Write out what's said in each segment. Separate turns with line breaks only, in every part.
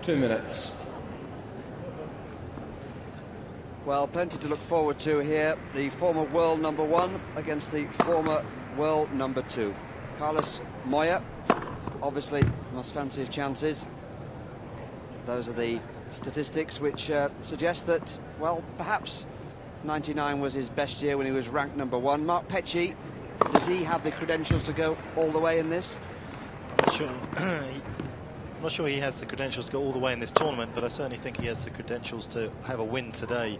2 minutes.
Well, plenty to look forward to here. The former world #1 against the former world #2. Carlos Moya obviously must fancy his chances. Those are the statistics which suggest that, well, perhaps 99 was his best year when he was ranked #1. Mark Petchey, does he have the credentials to go all the way in this?
I'm not sure. I'm not sure he has the credentials to go all the way in this tournament, but I certainly think he has the credentials to have a win today.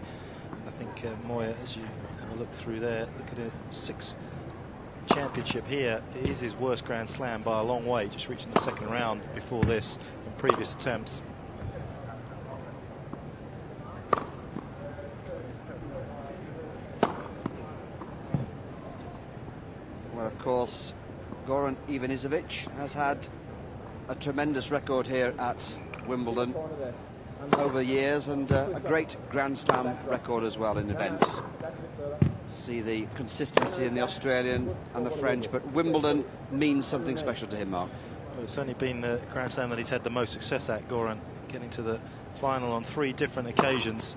I think Moya, as you have a look through there, look at a 6th championship here. It is his worst Grand Slam by a long way, just reaching the 2nd round before this in previous attempts.
Well, of course, Goran Ivanisevic has had a tremendous record here at Wimbledon over the years, and a great Grand Slam record as well in events. See the consistency in the Australian and the French, but Wimbledon means something special to him, Mark.
Well, it's only been the Grand Slam that he's had the most success at, Goran, getting to the final on 3 different occasions.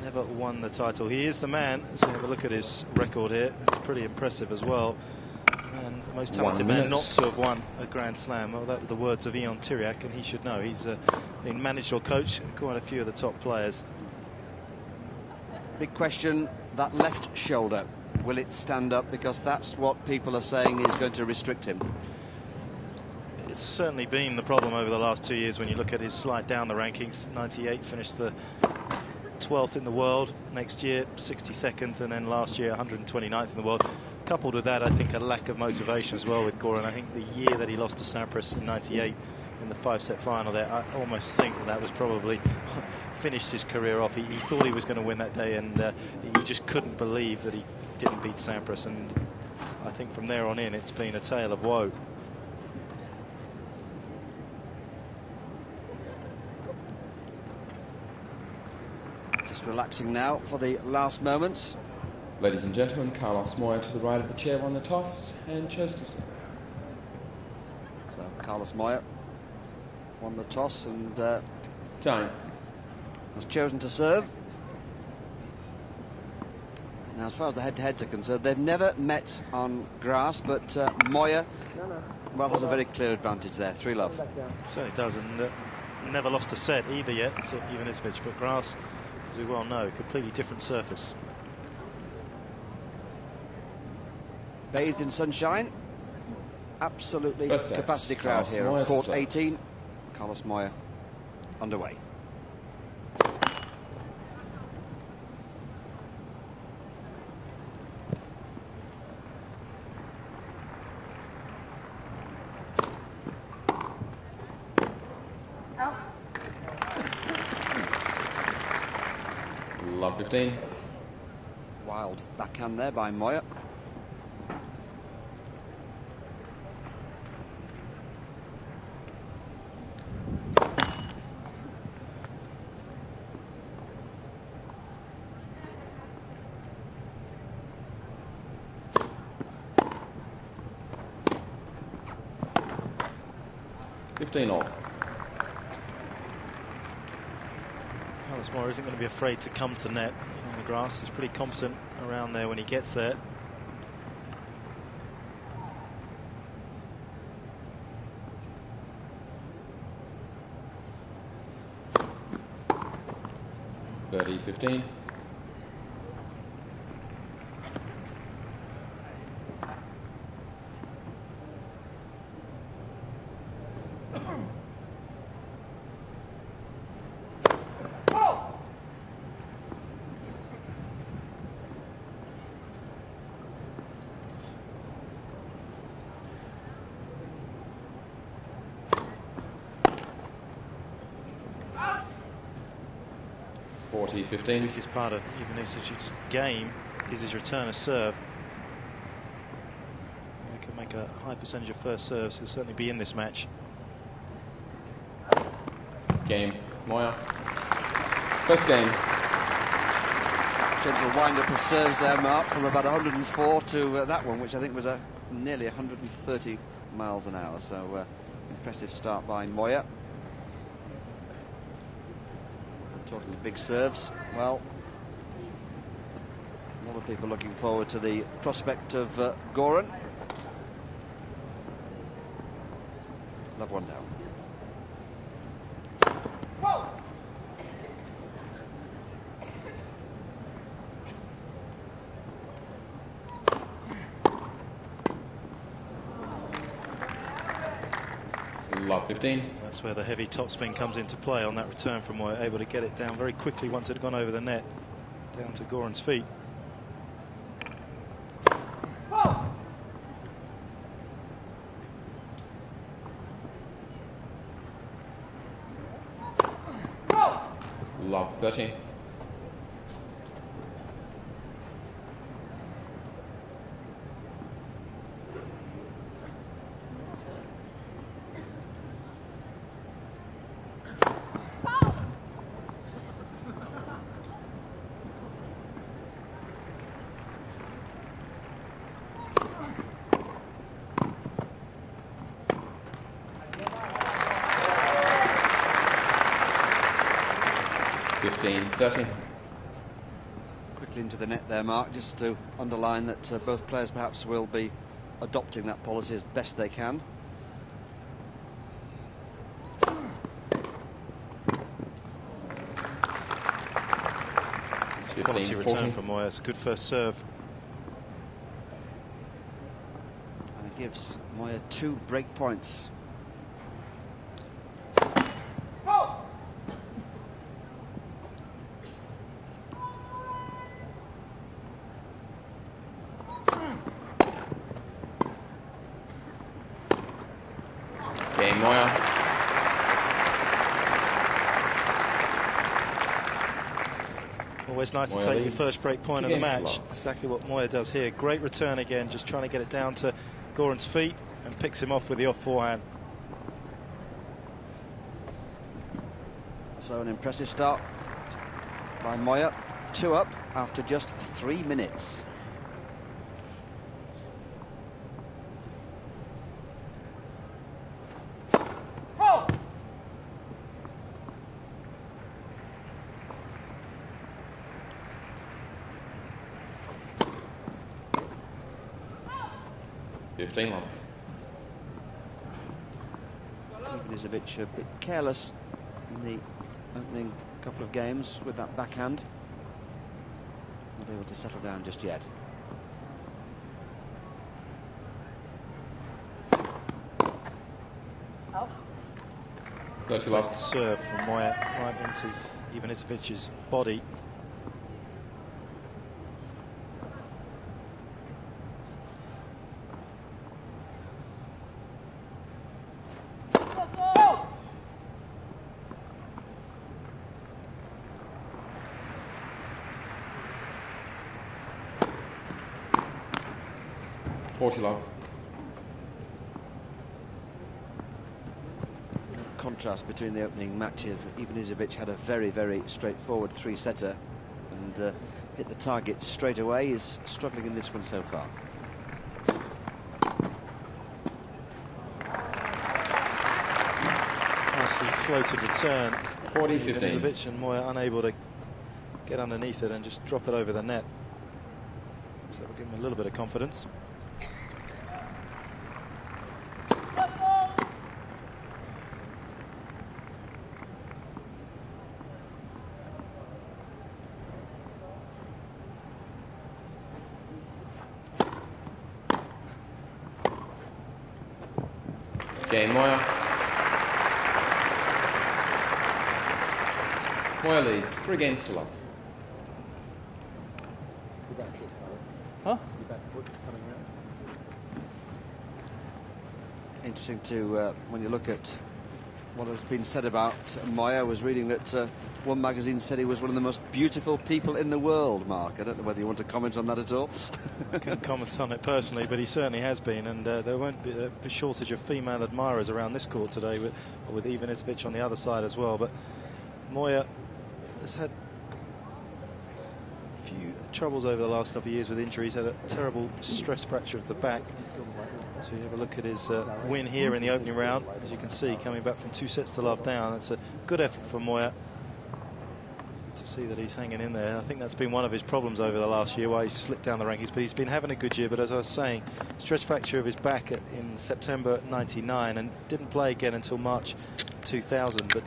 Never won the title. He is the man. As we have a look at his record here, it's pretty impressive as well. And the most talented man not to have won a Grand Slam. Well, that were the words of Ion Tiriac, and he should know. He's been managed or coached quite a few of the top players.
Big question, that left shoulder, will it stand up? Because that's what people are saying is going to restrict him.
It's certainly been the problem over the last 2 years when you look at his slide down the rankings. 98, finished the 12th in the world. Next year, 62nd, and then last year, 129th in the world. Coupled with that, I think a lack of motivation as well with Goran. I think the year that he lost to Sampras in 98 in the 5-set final there, I almost think that was probably finished his career off. He thought he was going to win that day, and he just couldn't believe that he didn't beat Sampras. And I think from there on in, it's been a tale of woe.
Just relaxing now for the last moments.
Ladies and gentlemen, Carlos Moya to the right of the chair won the toss and chose to serve.
So Carlos Moya won the toss and
Time.
was chosen to serve. Now, as far as the head-to-heads are concerned, they've never met on grass, but Moya, well, has a very clear advantage there. 3-love.
Certainly does, and never lost a set either yet to Ivanisevic, but grass, as we well know, a completely different surface.
Bathed in sunshine. Absolutely capacity crowd
Carlos
here
Moya
on court
to serve.
18. Carlos Moya underway.
Love 15.
Wild backhand there by Moya.
Carlos Moya isn't going to be afraid to come to the net on the grass. He's pretty competent around there when he gets there.
Birdie 15.
The weakest part of Ivanisevic's game is his return of serve. He can make a high percentage of first serves. He'll certainly be in this match.
Game. Moya. First game.
Gentle wind-up of serves there, Mark, from about 104 to that one, which I think was nearly 130 miles an hour. So impressive start by Moya. Talking of big serves, well, a lot of people looking forward to the prospect of Goran. Love one down.
Love 15.
That's where the heavy topspin comes into play on that return from Moya, able to get it down very quickly once it had gone over the net, down to Goran's feet.
Love 13.
Quickly into the net there, Mark, just to underline that both players perhaps will be adopting that policy as best they can.
It's a quality return from Moya. It's a good first serve.
And it gives Moya 2 break points.
Game Moya.
Always nice
Moya
to take your
leads
first break point of the
2 games to
match.
love.
Exactly what Moya does here. Great return again, just trying to get it down to Goran's feet and picks him off with the off forehand.
So an impressive start by Moya. 2 up after just 3 minutes.
Love.
Ivanisevic a bit careless in the opening couple of games with that backhand. Not able to settle down just yet.
Last serve from Moya right into Ivanisevic's body.
Love.
Contrast between the opening matches. Ivanisevic had a very, very straightforward 3-setter and hit the target straight away. Is struggling in this one so far.
Nicely floated return.
40-15.
Ivanisevic and Moya unable to get underneath it and just drop it over the net. So that will give him a little bit of confidence.
Game Moya. Moya leads 3 games to love.
Huh?
Interesting to, when you look at what has been said about Moya, I was reading that one magazine said he was one of the most beautiful people in the world, Mark. I don't know whether you want to comment on that at all.
I can't comment on it personally, but he certainly has been, and there won't be a shortage of female admirers around this court today, with Ivanisevic on the other side as well. But Moya has had a few troubles over the last couple of years with injuries, had a terrible stress fracture of the back. So you have a look at his win here in the opening round. As you can see, coming back from 2 sets to love down. It's a good effort for Moya. See that he's hanging in there. I think that's been one of his problems over the last year, why he's slipped down the rankings, but he's been having a good year. But as I was saying, stress fracture of his back in September '99 and didn't play again until March 2000. But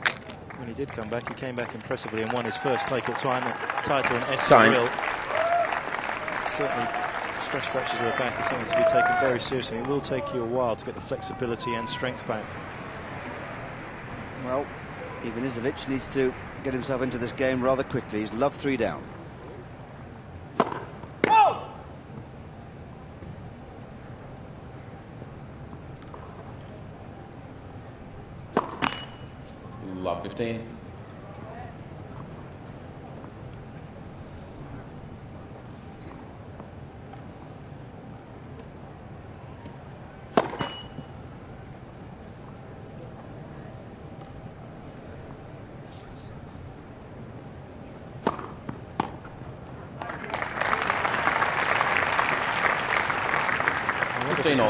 when he did come back, he came back impressively and won his first clay court title in Estoril. Certainly stress fractures of the back is something to be taken very seriously. It will take you a while to get the flexibility and strength back.
Well, Ivanisevic needs to get himself into this game rather quickly. He's love 3 down.
Love 15.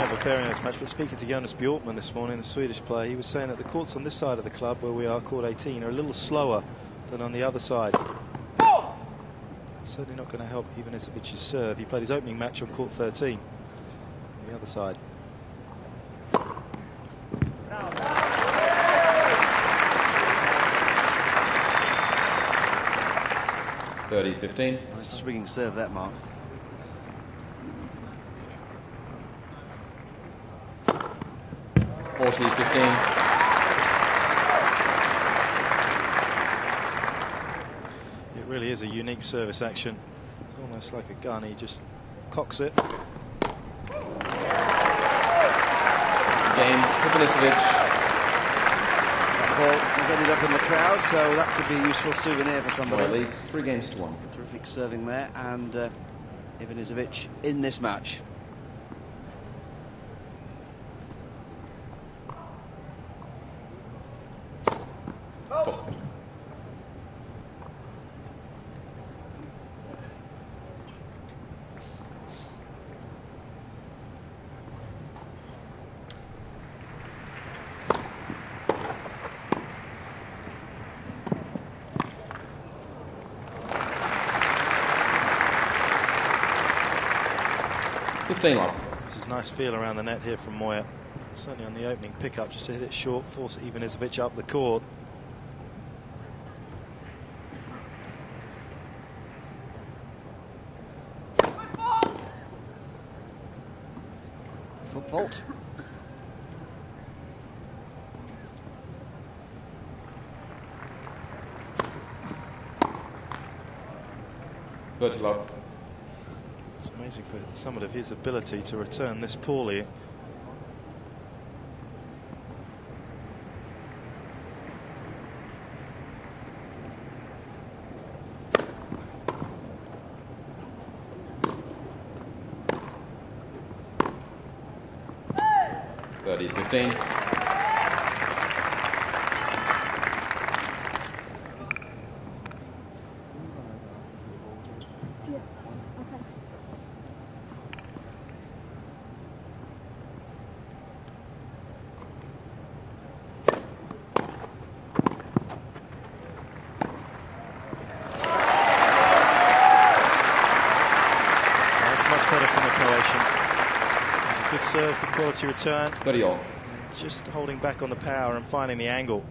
Preparing this match, but speaking to Jonas Bjorkman this morning, the Swedish player, he was saying that the courts on this side of the club, where we are, court 18, are a little slower than on the other side. Certainly not going to help Ivanisevic's serve. He played his opening match on court 13 on the other side.
(30-15).
Nice swinging serve, that, Mark.
It really is a unique service action. It's almost like a gun. He just cocks it.
Game, Ivanisevic.
That ball has ended up in the crowd, so that could be a useful souvenir for somebody.
Moya leads 3-1.
Terrific serving there, and Ivanisevic in this match.
This is nice feel around the net here from Moya. Certainly on the opening pickup, just to hit it short, force Ivanisevic up the court.
Foot fault.
Virgilov.
It's amazing for someone of his ability to return this poorly.
(30-15).
Good serve, good quality return.
30-all.
Just holding back on the power and finding the angle.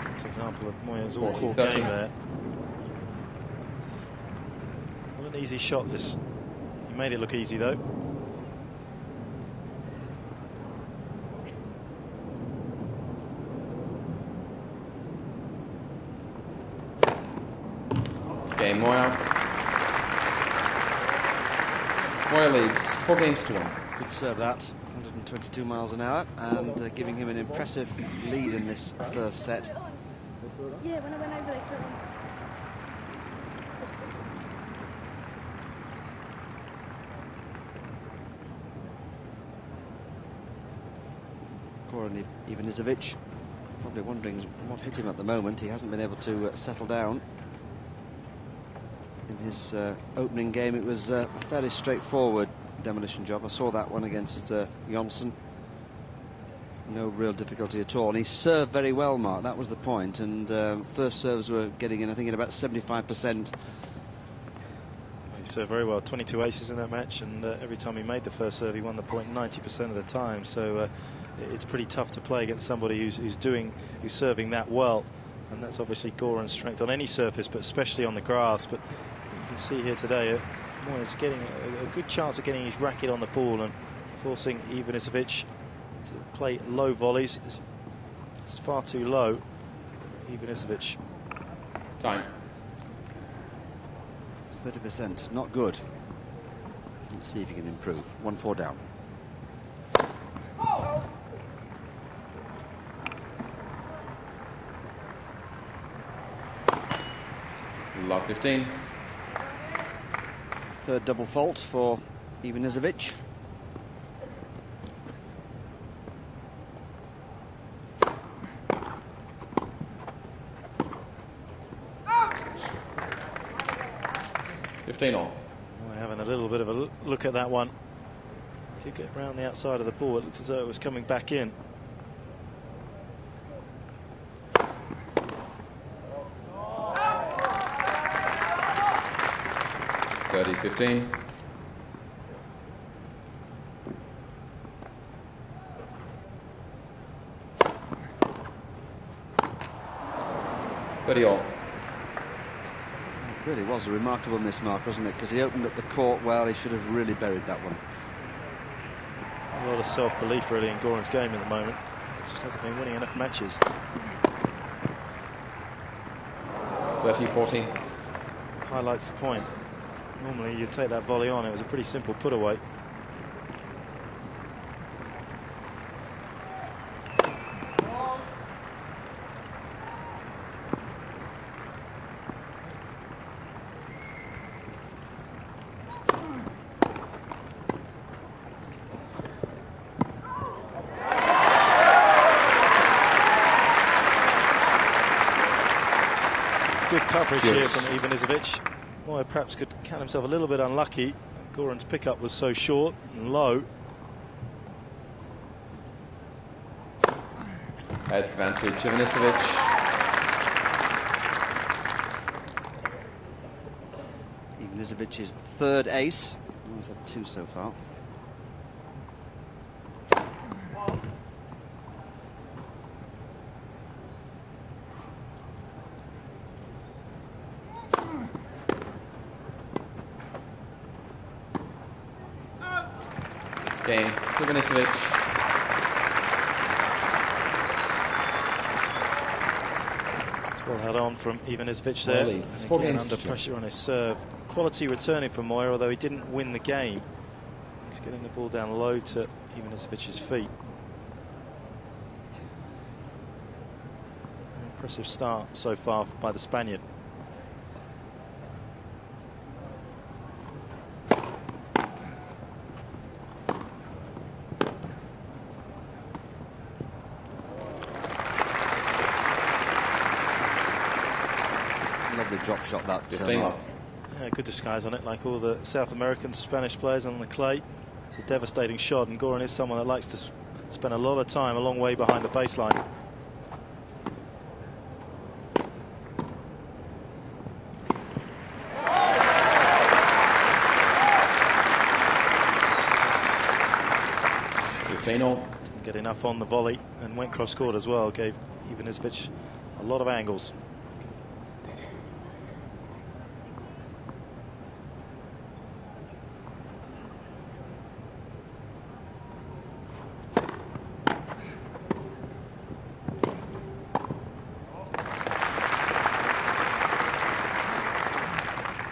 That's an example of Moya's all-court game there. What an easy shot this. He made it look easy though.
Game, Moya. Moya leads 4-1.
Good serve that, 122 miles an hour, and giving him an impressive lead in this first set.
Yeah, when I went over, they threw one.
Goran Ivanisevic Probably wondering what hit him at the moment. He hasn't been able to settle down. In his opening game, it was a fairly straightforward demolition job. I saw that one against Jonsson. No real difficulty at all. And he served very well, Mark. That was the point. And first serves were getting in, I think, at about 75%.
He served very well. 22 aces in that match, and every time he made the first serve, he won the point 90% of the time. So it's pretty tough to play against somebody who's serving that well. And that's obviously Goran's strength on any surface, but especially on the grass. But you can see here today, Moya's getting a good chance of getting his racket on the ball and forcing Ivanisevic to play low volleys. It's far too low. Ivanisevic.
Time.
30%, not good. Let's see if he can improve. 1-4 down.
Love 15.
Third double fault for Ivanisevic.
All.
We're having a little bit of a look at that one. Did get around the outside of the ball. It looks as though it was coming back in.
(30-15). All.
Really was a remarkable miss, Mark, wasn't it? Because he opened up the court well. He should have really buried that one.
A lot of self-belief really in Goran's game at the moment. He just hasn't been winning enough matches.
30-14.
Highlights the point. Normally you'd take that volley on. It was a pretty simple put away. Good coverage here from Ivanisevic. Moya perhaps could count himself a little bit unlucky. Goran's pickup was so short and low.
Advantage Ivanisevic.
Ivanisevic's third ace. He's had 2 so far.
Game. Ivanisevic.
It's well held on from Ivanisevic there.
Well,
again, under pressure on his serve. Quality returning from Moya, although he didn't win the game. He's getting the ball down low to Ivanisevic's feet. An impressive start so far by the Spaniard.
Lovely drop shot that.
Yeah, good disguise on it, like all the South American Spanish players on the clay. It's a devastating shot, and Goran is someone that likes to spend a lot of time a long way behind the baseline. Didn't get enough on the volley and went cross court as well. Gave Ivanisevic a lot of angles.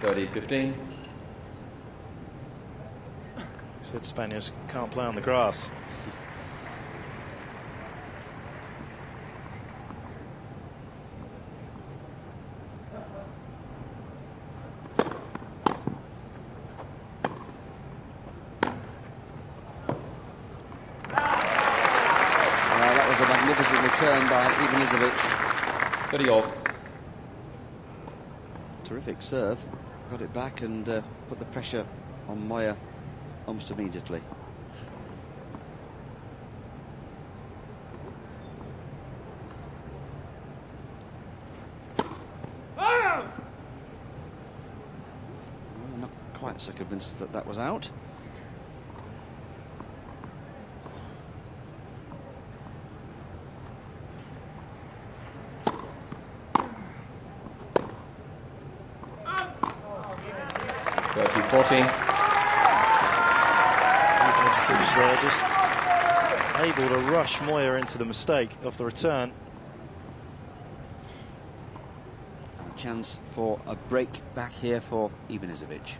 (30-15).
Said Spaniards can't play on the grass.
That was a magnificently return by Ivanisevic.
30 all.
Terrific serve. Got it back and put the pressure on Moya almost immediately. Well, not quite so convinced that that was out.
They're just able to rush Moya into the mistake of the return.
And a chance for a break back here for Ivanisevic.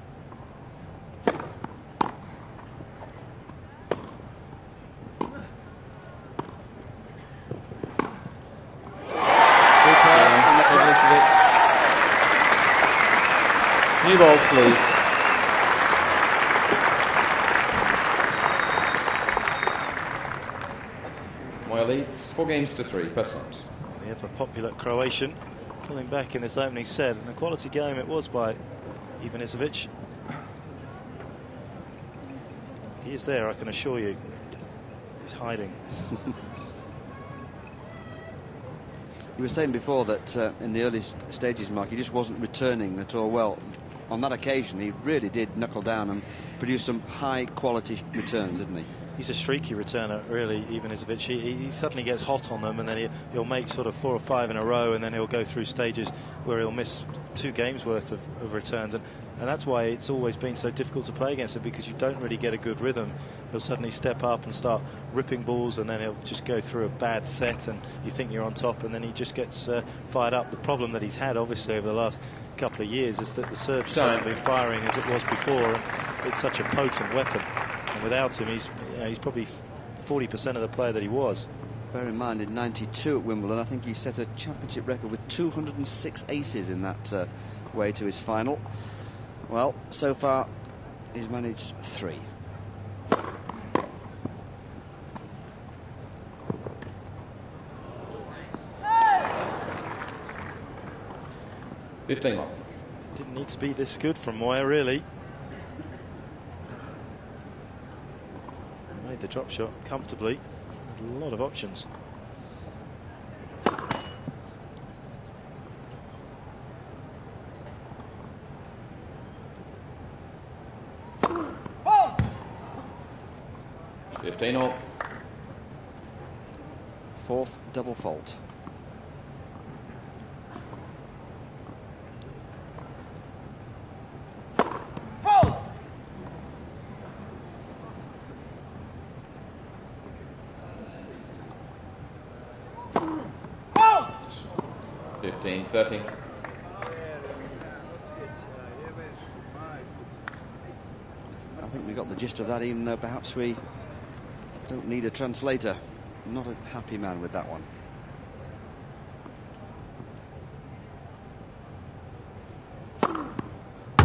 New balls, please. Moya leads 4 games to 3. First set.
We have a popular Croatian pulling back in this opening set, and a quality game it was by Ivanisevic. He is there, I can assure you. He's hiding.
You were saying before that in the early stages, Mark, he just wasn't returning at all well. On that occasion, he really did knuckle down and produce some high-quality returns, didn't he?
He's a streaky returner, really, Ivanisevic. He suddenly gets hot on them, and then he'll make sort of 4 or 5 in a row, and then he'll go through stages where he'll miss 2 games worth of returns. And that's why it's always been so difficult to play against him, because you don't really get a good rhythm. He'll suddenly step up and start ripping balls, and then he'll just go through a bad set, and you think you're on top, and then he just gets fired up. The problem that he's had, obviously, over the last couple of years is that the serve just hasn't been firing as it was before, and it's such a potent weapon. And without him, he's probably 40% of the player that he was.
Bear in mind, in '92 at Wimbledon, I think he set a championship record with 206 aces in that way to his final. Well, so far, he's managed 3.
Fifteen off.
Didn't need to be this good from Moya, really. Made the drop shot comfortably. A lot of options.
Oh! 15 all.
4th double fault.
Fault! 15-30.
I think we got the gist of that, even though perhaps we don't need a translator. Not a happy man with that one.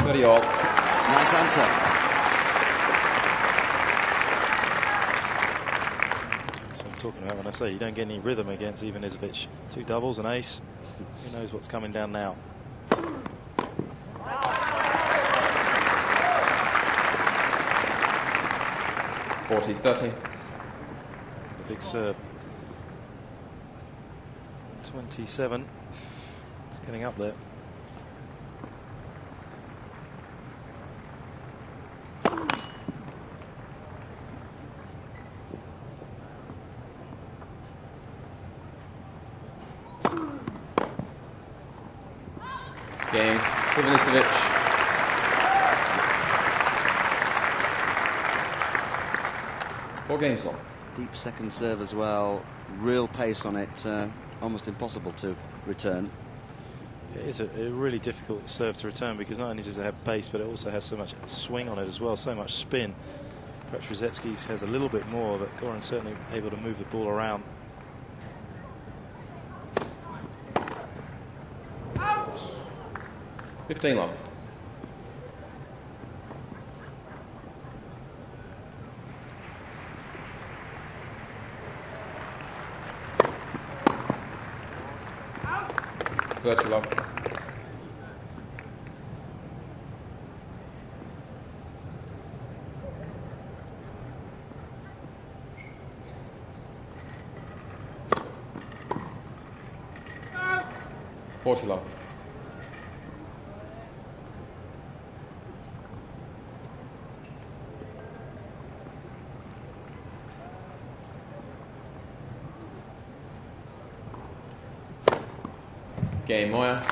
Very all.
Nice answer.
That's what I'm talking about when I say you don't get any rhythm against Ivanisevic. 2 doubles, an ace. Who knows what's coming down now?
40-30.
The big serve. 27. It's getting up there.
Game. Ivanisevic. Four games long.
Deep second serve as well. Real pace on it. Almost impossible to return.
It is a really difficult serve to return because not only does it have pace, but it also has so much swing on it as well, so much spin. Perhaps Rosetsky's has a little bit more, but Goran's certainly able to move the ball around.
Out. 15 long. 30 love. $40 love. Game, Moya.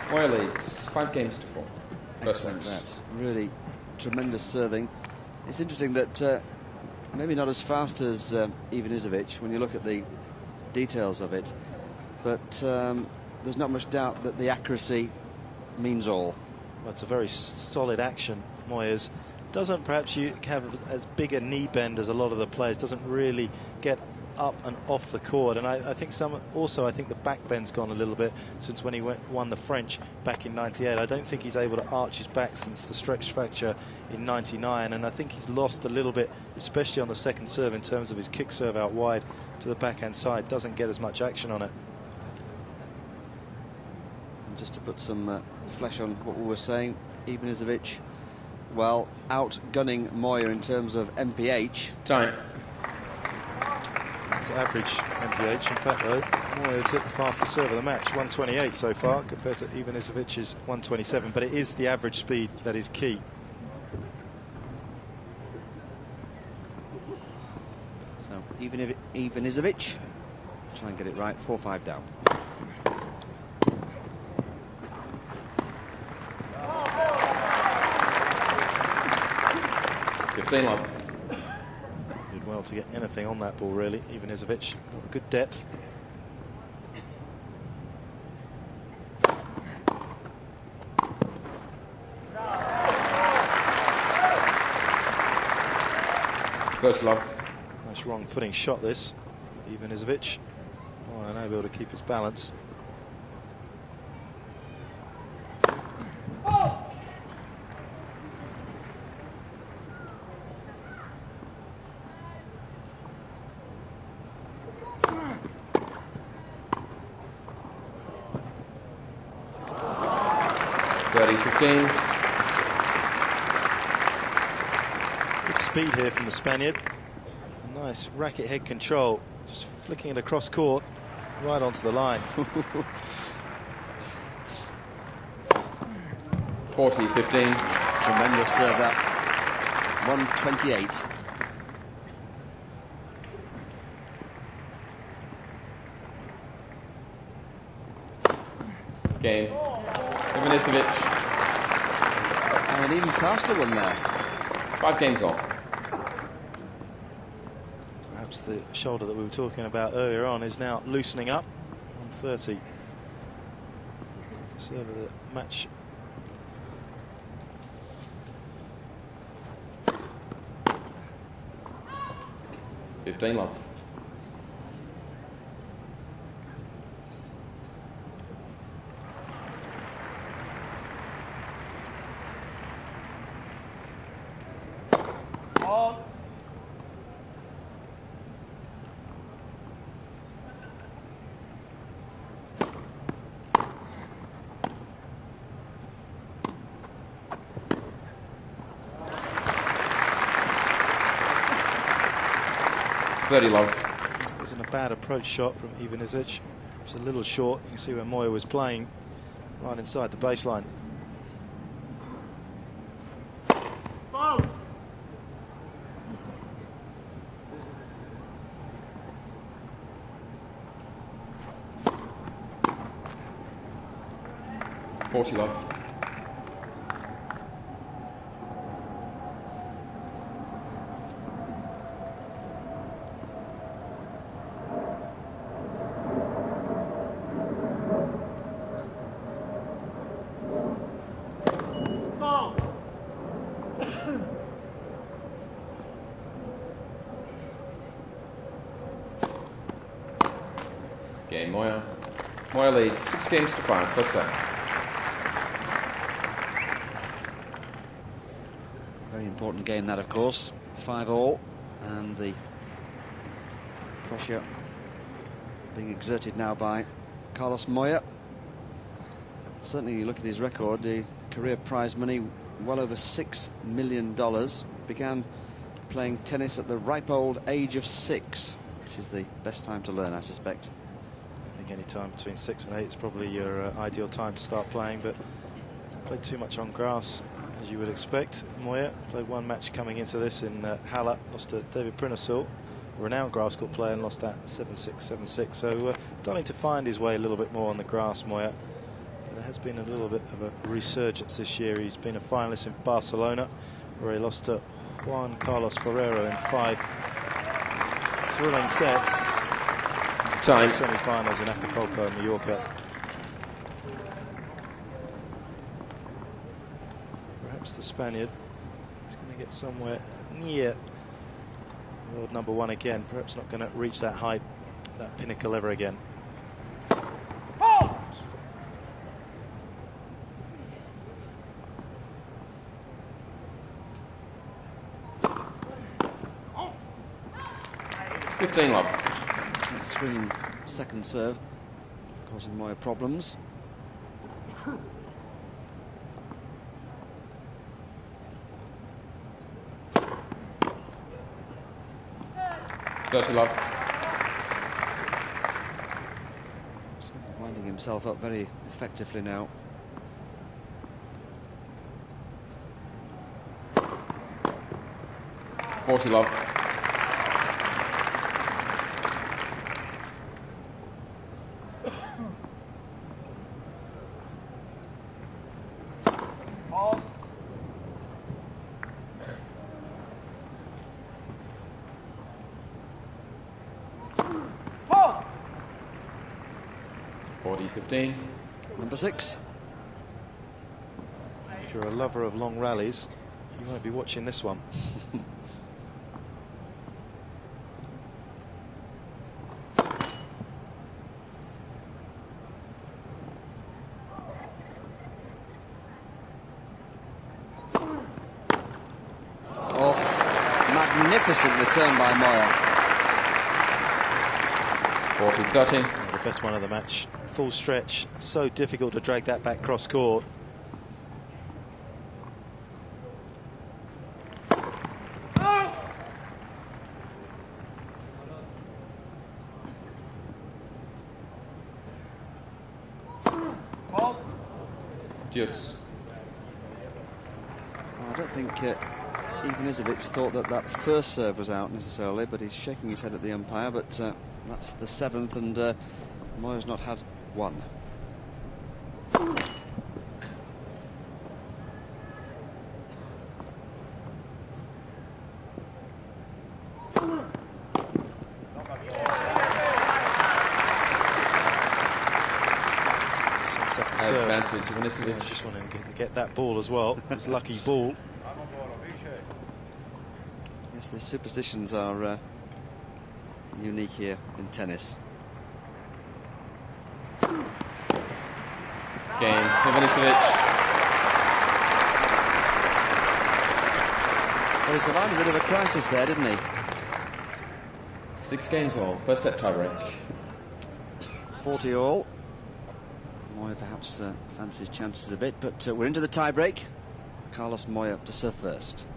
Moya leads 5 games to 4.
Excellent, that. Really tremendous serving. It's interesting that maybe not as fast as Ivanisevic when you look at the details of it, but there's not much doubt that the accuracy means all.
Well, it's a very solid action, Moya's. Doesn't perhaps you have as big a knee bend as a lot of the players, doesn't really get up and off the court, and I think I think the back bend's gone a little bit since when he won the French back in '98. I don't think he's able to arch his back since the stretch fracture in '99, and I think he's lost a little bit, especially on the second serve, in terms of his kick serve out wide to the backhand side. Doesn't get as much action on it.
And just to put some flesh on what we were saying, Ivanisevic, well, outgunning Moya in terms of MPH.
Time.
It's average MPH. In fact, though, Moya's hit the fastest serve of the match, 128 so far, compared to Ivanisevic's 127. But it is the average speed that is key.
So Ivanisevic, try and get it right, 4-5 down.
$15 love.
Did well to get anything on that ball, really. Ivanisevic got good depth.
First love.
Nice wrong footing shot this. Ivanisevic. Oh, unable to keep his balance. Good speed here from the Spaniard. Nice racket head control, just flicking it across court, right onto the line.
40-15.
Tremendous serve that. 128.
Game. Ivanisevic.
And an even faster one there.
5 games on.
Perhaps the shoulder that we were talking about earlier on is now loosening up. 130. Serve of the match.
$15 love. $30 love.
It wasn't a bad approach shot from Ivanisevic. It was a little short. You can see where Moya was playing, right inside the baseline.
$40 love. Game, Moya. Moya leads 6 games to 5 plus 7.
Very important game that, of course. 5-all, and the Pressure being exerted now by Carlos Moya. Certainly, you look at his record, the career prize money well over $6 million. Began playing tennis at the ripe old age of 6, which is the best time to learn, I suspect.
I think any time between 6 and 8 is probably your ideal time to start playing, but hasn't played too much on grass, as you would expect. Moya played one match coming into this in Halle, lost to David Prinosul, a renowned grass court player, and lost that 7-6, 7-6. So starting to find his way a little bit more on the grass, Moya. There has been a little bit of a resurgence this year. He's been a finalist in Barcelona, where he lost to Juan Carlos Ferrero in 5 thrilling sets.
Time.
Semi-finals in Acapulco and Mallorca. Perhaps the Spaniard is going to get somewhere near world number 1 again. Perhaps not going to reach that height, that pinnacle ever again.
Love.
That swinging second serve causing Moya problems.
Dirty love.
Winding himself up very effectively now.
Love.
Number 6.
If you're a lover of long rallies, you won't be watching this one.
Oh, magnificent return by Moya.
40-13.
The best one of the match. Full stretch, so difficult to drag that back cross court.
Deuce.
I don't think Ivanisevic thought that first serve was out necessarily, but he's shaking his head at the umpire. But that's the 7th, and Moya's not had one.
Advantage, Ivanisevic.
Just wanting to get that ball as well. It's lucky ball.
Yes, the superstitions are unique here in tennis.
Game, Ivanisevic.
Well, he survived a bit of a crisis there, didn't he?
6 games all. First set tiebreak.
40 all. Moya perhaps fancies chances a bit, but we're into the tiebreak. Carlos Moya to serve first.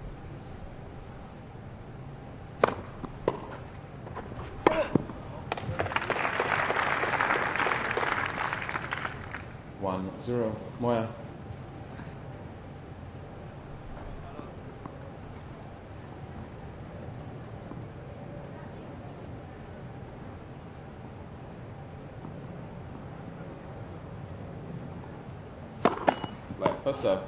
Zero. Moya. Left first serve.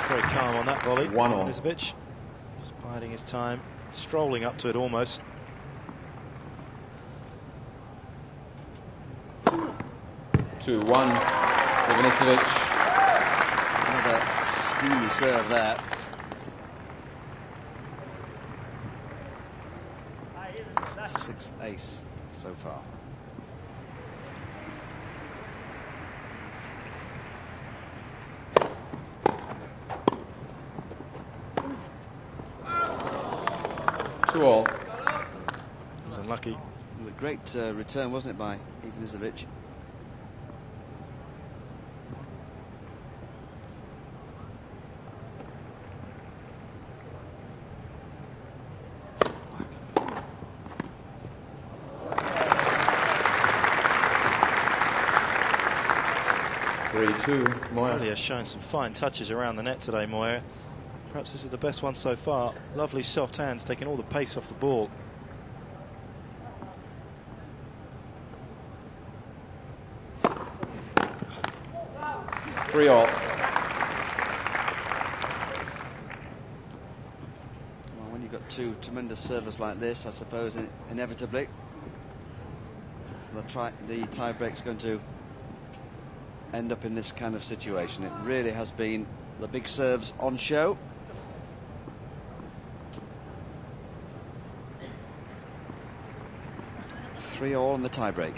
Very calm on that volley.
1-all.
Ivanisevic just biding his time, strolling up to it almost.
2-1. Ivanisevic.
Another steamy serve there. 6th ace so far.
Two all.
He was unlucky.
It was a great return, wasn't it, by Ivanisevic?
Moya.
Really has shown some fine touches around the net today, Moya. Perhaps this is the best one so far. Lovely soft hands, taking all the pace off the ball.
Three all.
Well, when you've got two tremendous servers like this, I suppose inevitably the tie-break's going to end up in this kind of situation. It really has been the big serves on show. Three all in the tie-break.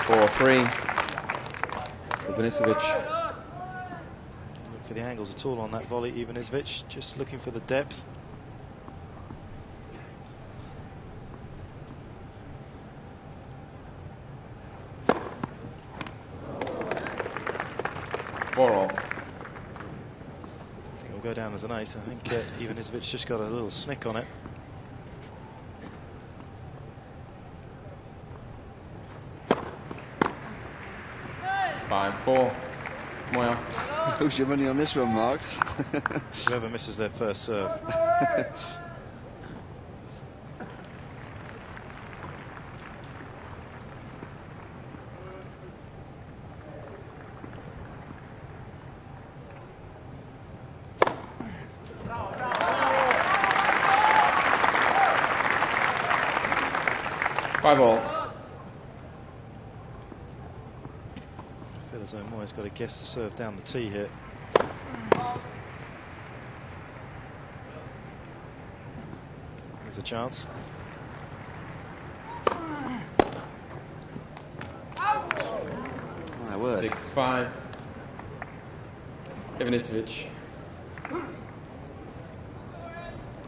Four, three. Ivanisevic.
Look for the angles at all on that volley, Ivanisevic, just looking for the depth.
Four all.
I think it'll go down as an ace. I think Ivanisevic just got a little snick on it.
Five, four. Moya.
Who's your money on this one, Mark?
Whoever misses their first serve.
Five all.
I feel as though Moya's got to guess the serve down the tee here. There's a chance.
My word.
6-5. Ivanisevic.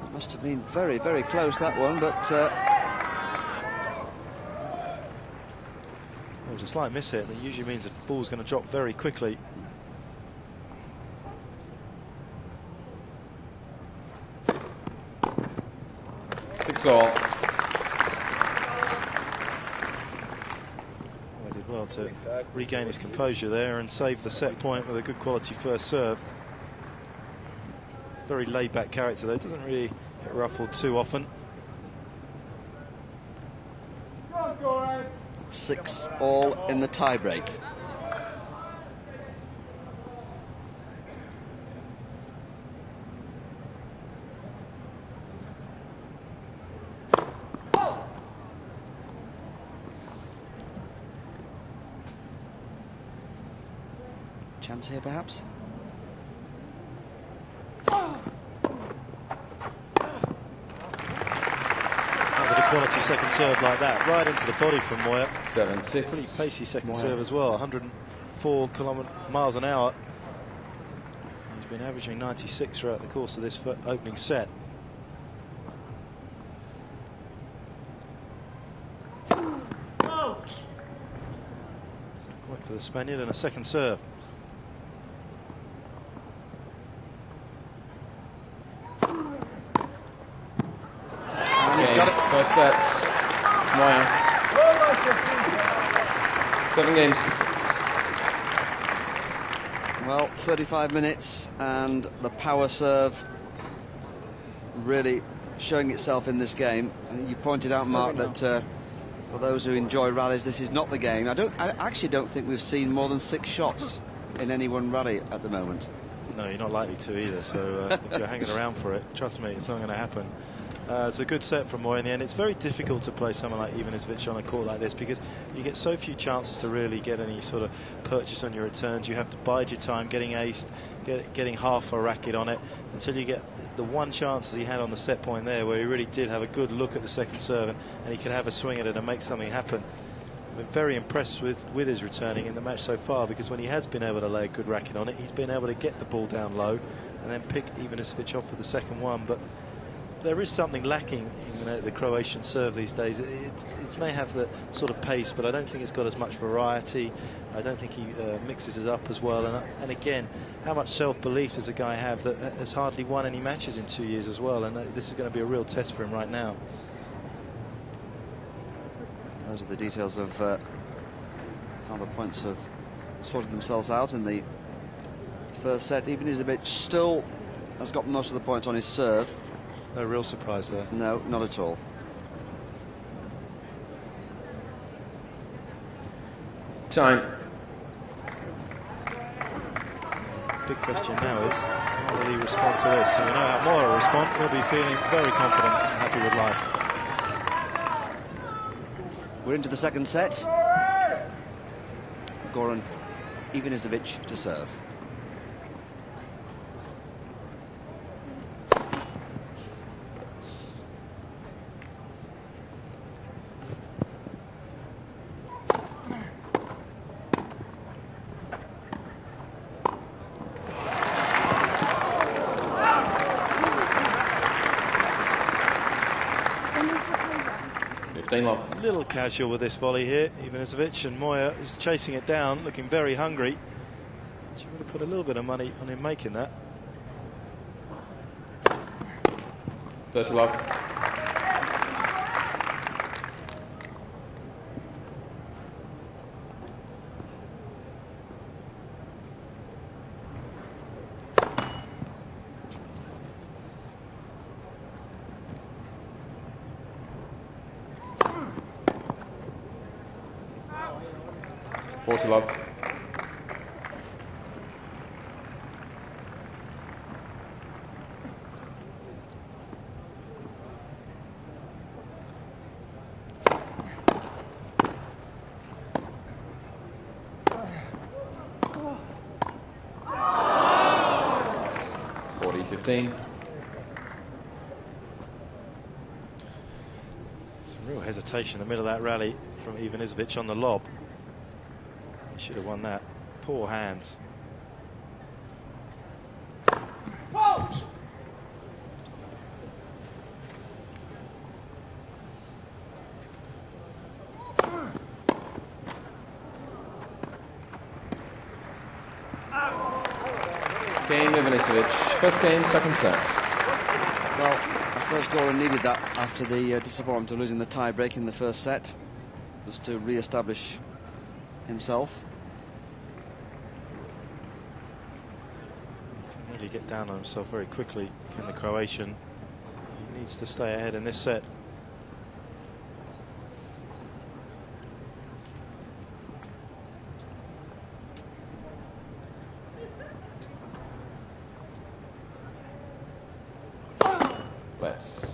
That must have been very, very close, that one, but
There was a slight miss here. That usually means the ball's going to drop very quickly.
Six all.
He did well to regain his composure there and save the set point with a good quality first serve. Very laid-back character though, doesn't really get ruffled too often.
6 all in the tie-break. Chance here, perhaps?
With a quality second serve like that, right into the body from Moya.
7-6.
Pretty pacey second
Moya.
serve as well, 104 miles an hour. He's been averaging 96 throughout the course of this opening set. Point for the Spaniard and a second serve.
And he's got it.
First set. Moya. 7 games to 6.
Well, 35 minutes and the power serve really showing itself in this game. I think you pointed out, Mark, that for those who enjoy rallies, this is not the game. I actually don't think we've seen more than 6 shots in any one rally at the moment.
No, you're not likely to either, so if you're hanging around for it, trust me, it's not going to happen. It's a good set from Moya in the end. It's very difficult to play someone like Ivanisevic on a court like this because you get so few chances to really get any sort of purchase on your returns. You have to bide your time getting aced, getting half a racket on it until you get the one chance he had on the set point there where he really did have a good look at the second serve and he could have a swing at it and make something happen. I've been very impressed with his returning in the match so far because when he has been able to lay a good racket on it, he's been able to get the ball down low and then pick Ivanisevic off for the second one. But there is something lacking in the Croatian serve these days. It may have the sort of pace, but I don't think it's got as much variety. I don't think he mixes it up as well. And again, how much self-belief does a guy have that has hardly won any matches in 2 years as well? And this is going to be a real test for him right now.
Those are the details of how the points have sorted themselves out in the first set. Ivanisevic still has got most of the points on his serve.
No real surprise there.
No, not at all.
Time.
Big question now is, how will he respond to this? So we know how Moya will respond. He'll be feeling very confident and happy with life.
We're into the second set. Goran Ivanisevic to serve.
Love.
A little casual with this volley here, Ivanisevic, and Moya is chasing it down, looking very hungry. She would have put a little bit of money on him making that.
30 love. To love. Some
real hesitation in the middle of that rally from Ivanisevic on the lob. He should have won that. Poor hands.
Out. Game Ivanisevic. First game, second set.
Well, I suppose Goran needed that after the disappointment of losing the tie-break in the first set, just to re-establish himself.
He can really get down on himself very quickly, can the Croatian. He needs to stay ahead in this set.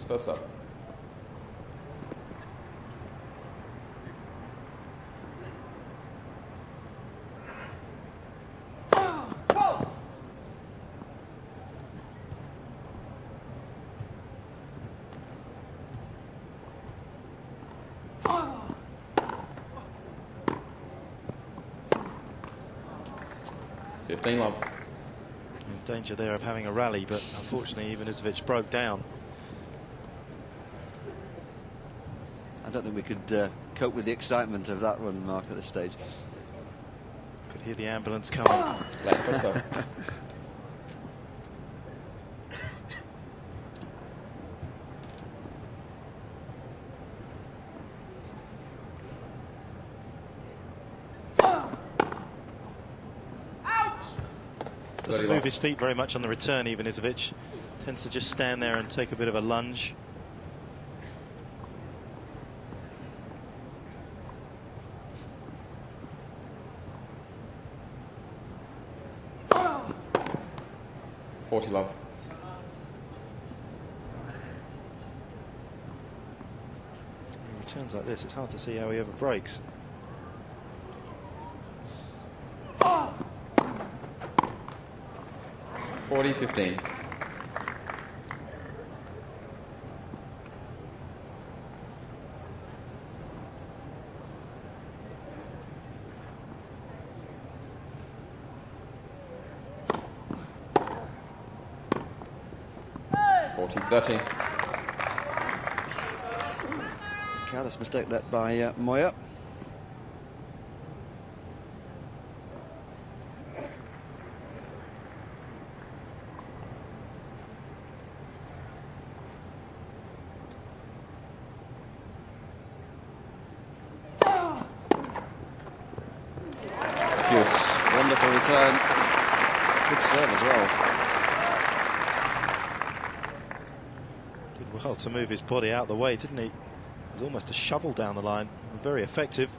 First up. Love.
In danger there of having a rally, but unfortunately Ivanisevic broke down.
I don't think we could cope with the excitement of that run, Mark, at this stage.
Could hear the ambulance coming. Doesn't move his feet very much on the return, Ivanisevic. Tends to just stand there and take a bit of a lunge.
Love.
hands like this, it's hard to see how he ever breaks.
Oh. 40-15.
Careless mistake that by Moya. Wonderful return. Good serve as well.
Did well to move his body out of the way, didn't he? It was almost a shovel down the line. Very effective.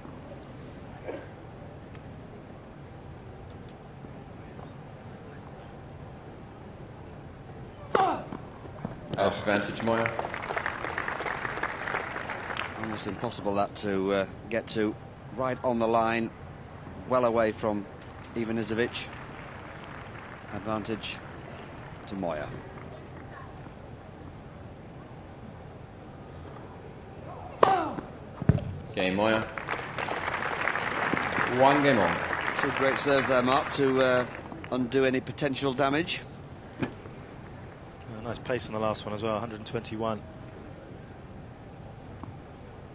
Advantage Moya.
Almost impossible that to get to. Right on the line, well away from Ivanisevic. Advantage to Moya.
Game Moya. 1 game on.
Two great serves there, Mark, to undo any potential damage.
Nice pace on the last one as well, 121.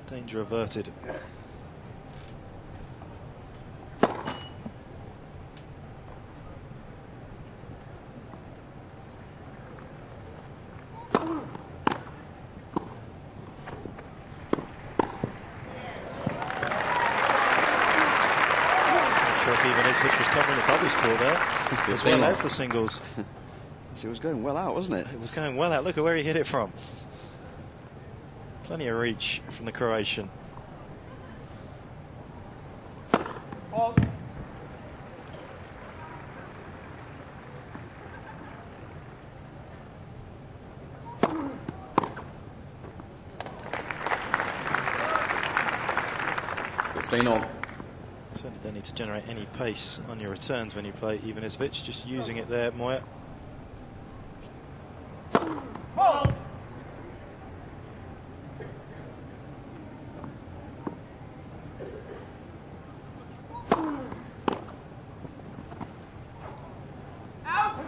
Danger averted. Ivanisevic was covering the doubles court there, as well as the singles.
It was going well out, wasn't it?
It was going well out. Look at where he hit it from. Plenty of reach from the Croatian.
Oh.
On.
Certainly don't need to generate any pace on your returns when you play Ivanisevic. Just using it there, Moya.
Oh.
Out.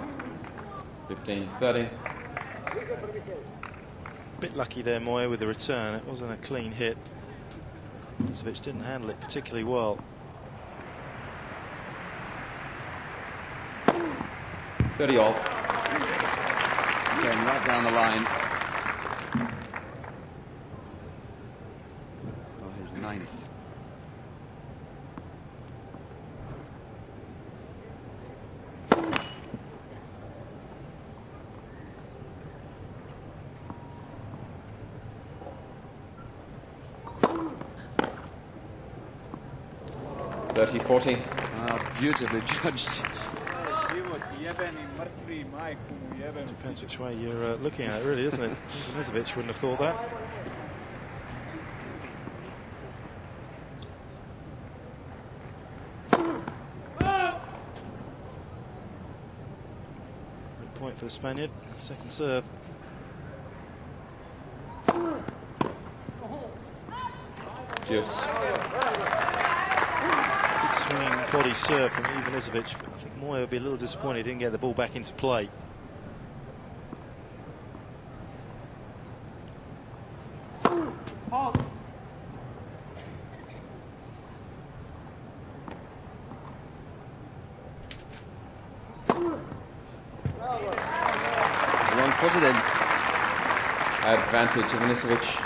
15-30.
Bit lucky there, Moya, with the return. It wasn't a clean hit. Ivanisevic didn't handle it particularly well.
30 all.
Going right down the line. For his 9th. Beautifully judged.
Depends which way you're looking at, really, doesn't it? Ivanisevic wouldn't have thought that. Good point for the Spaniard. Second serve.
Juice.
Good swing body serve from Ivanisevic. I think Moya would be a little disappointed he didn't get the ball back into play.
Wrong-footed him.
Advantage Ivanisevic.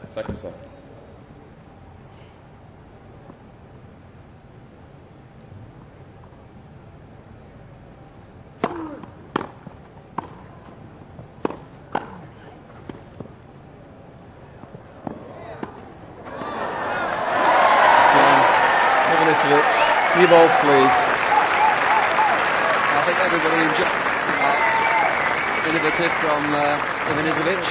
Second serve. Ivanisevic. New balls, please.
I think everybody enjoyed innovative from Ivanisevic.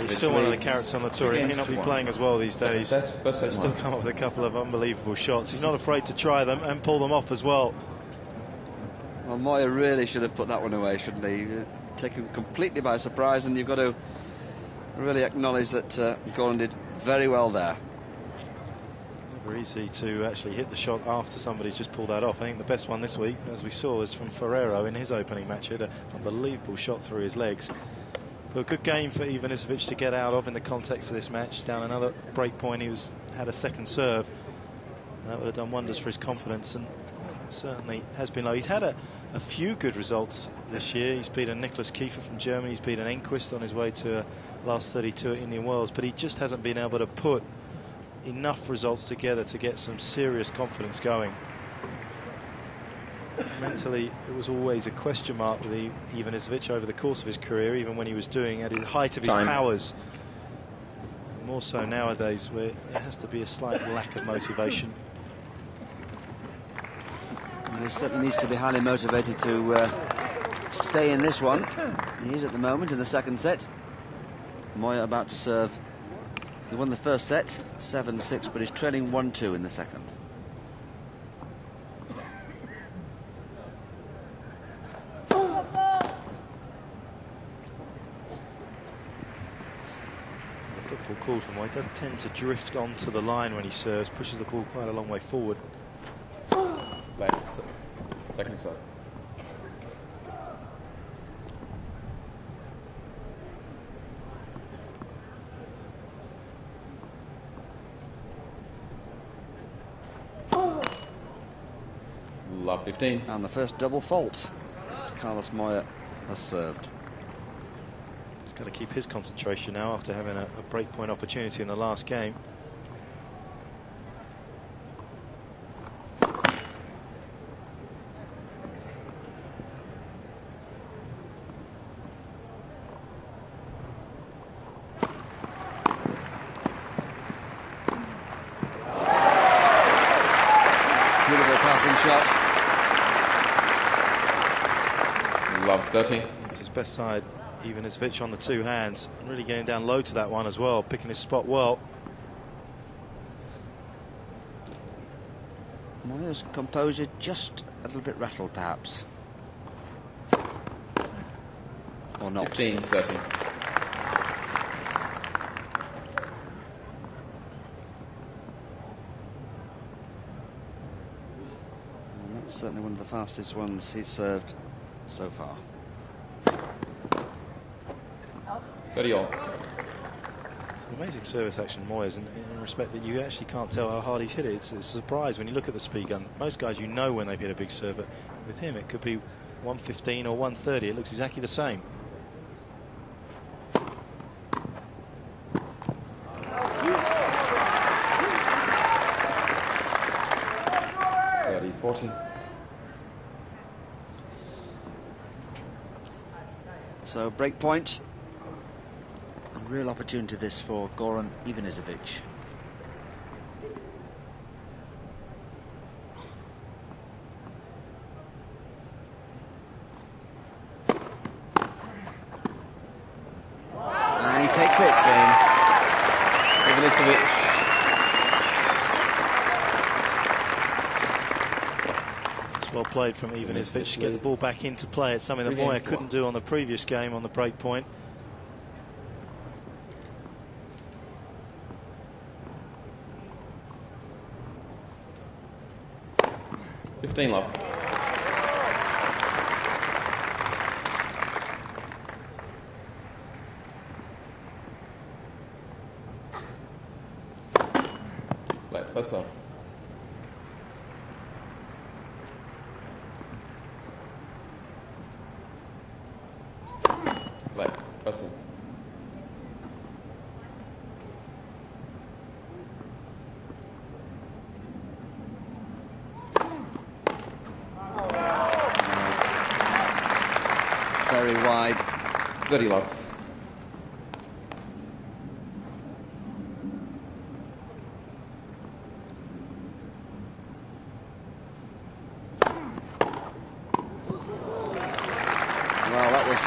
He's still one of the carrots on the tour. He may not be playing as well these days. He's still come up with a couple of unbelievable shots. He's not afraid to try them and pull them off as well.
Well, Moya really should have put that one away, shouldn't he? Taken completely by surprise, and you've got to really acknowledge that Goran did very well there.
Never easy to actually hit the shot after somebody's just pulled that off. I think the best one this week, as we saw, was from Ferrero in his opening match. He had an unbelievable shot through his legs. But a good game for Ivanisevic to get out of in the context of this match. Down another break point, he had a second serve. That would have done wonders for his confidence, and certainly has been low. He's had a few good results this year. He's beaten Nicholas Kiefer from Germany. He's beaten Enquist on his way to last 32 at Indian Wells, but he just hasn't been able to put enough results together to get some serious confidence going. Mentally, it was always a question mark with Ivanisevic over the course of his career, even when he was doing at the height of his powers. More so nowadays, where there has to be a slight lack of motivation.
He certainly needs to be highly motivated to stay in this one. He is at the moment in the second set. Moya about to serve. He won the first set, 7-6, but he's trailing 1-2 in the second.
A footful call from Moya. He does tend to drift onto the line when he serves, pushes the ball quite a long way forward.
Second serve. Love 15.
And the first double fault as Carlos Moya has served.
He's got to keep his concentration now after having a breakpoint opportunity in the last game.
Shot.
Love 30.
It's his best side, Ivanisevic on the two hands. Really getting down low to that one as well, picking his spot well.
Moya's composure just a little bit rattled, perhaps. Or not.
15, 30.
Certainly one of the fastest ones he's served so far.
30 all.
It's an amazing service action, Moya's, in respect that you actually can't tell how hard he's hit it. It's a surprise when you look at the speed gun. Most guys, you know when they've hit a big serve, but with him it could be 115 or 130. It looks exactly the same.
40.
So break point. A real opportunity this for Goran Ivanisevic. And he takes it.
Ivanisevic.
Well played from Ivanisevic to get the ball back into play. It's something that Moya couldn't do on the previous game on the break point.
Love. Let first off. First off.
Very wide.
Very love.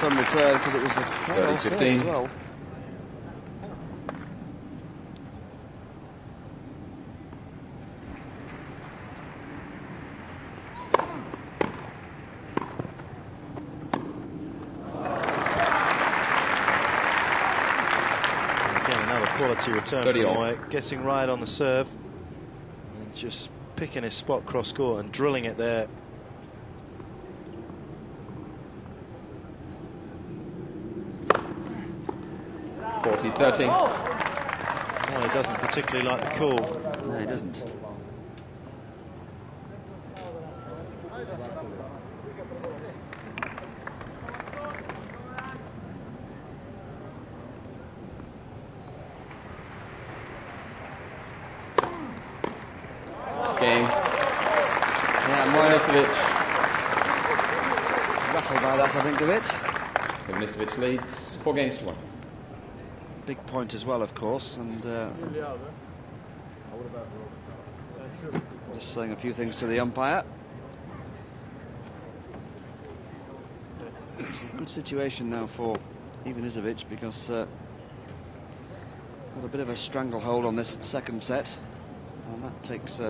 some return because it was a fair serve as well.
Quality return from Moya, guessing right on the serve and just picking his spot cross court and drilling it there. Moya doesn't particularly like the call.
No, he doesn't.
Ivanisevic.
Rattled by that, I think, a bit.
Ivanisevic leads 4-1.
Big point as well, of course, and just saying a few things to the umpire. It's a good situation now for Ivanisevic because got a bit of a stranglehold on this second set, and that takes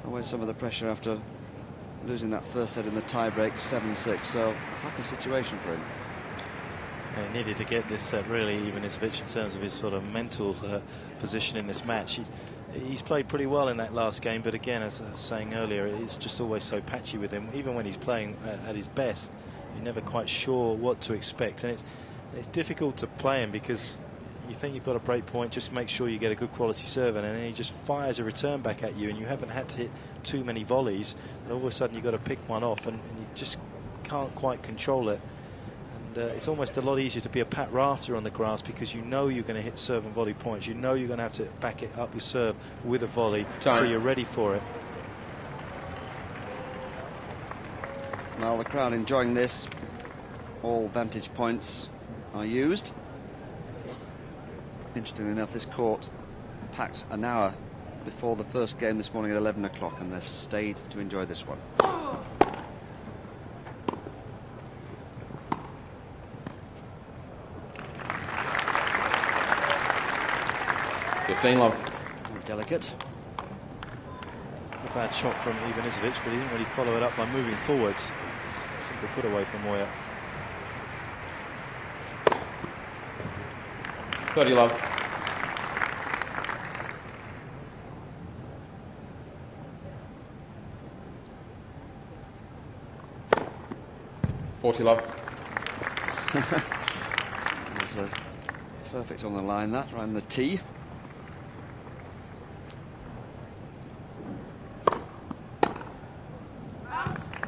away some of the pressure after losing that first set in the tie-break, 7-6. So, happy situation for him.
He needed to get this set, really, Ivanisevic, in terms of his sort of mental position in this match. He's played pretty well in that last game, but again, as I was saying earlier, it's just always so patchy with him. Even when he's playing at his best, you're never quite sure what to expect. And it's difficult to play him because you think you've got a break point, just make sure you get a good quality serve, and then he just fires a return back at you, and you haven't had to hit too many volleys, and all of a sudden you've got to pick one off, and you just can't quite control it. And it's almost a lot easier to be a pat rafter on the grass because you know you're going to hit serve and volley points. You know you're going to have to back it up with serve with a volley, so you're ready for it.
Well, the crowd enjoying this. All vantage points are used. Interestingly enough, this court packed an hour before the first game this morning at 11 o'clock, and they've stayed to enjoy this one. Delicate.
A bad shot from Ivanisevic, but he didn't really follow it up by moving forwards. Simple put away from Moya.
30 love. $40 love.
It was perfect on the line, that, around the tee.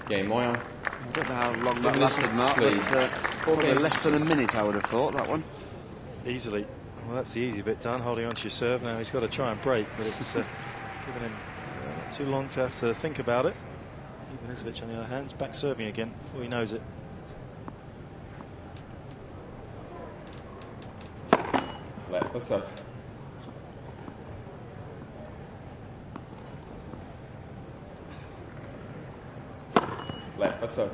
Game Moya.
I don't know how long that lasted, Mark, but probably less than a minute, I would have thought, that one.
Easily. Well, that's the easy bit done, holding on to your serve. Now he's got to try and break, but it's given him not too long to have to think about it. Ivanisevic, on the other hand, is back serving again before he knows it.
Let the serve. Let the serve.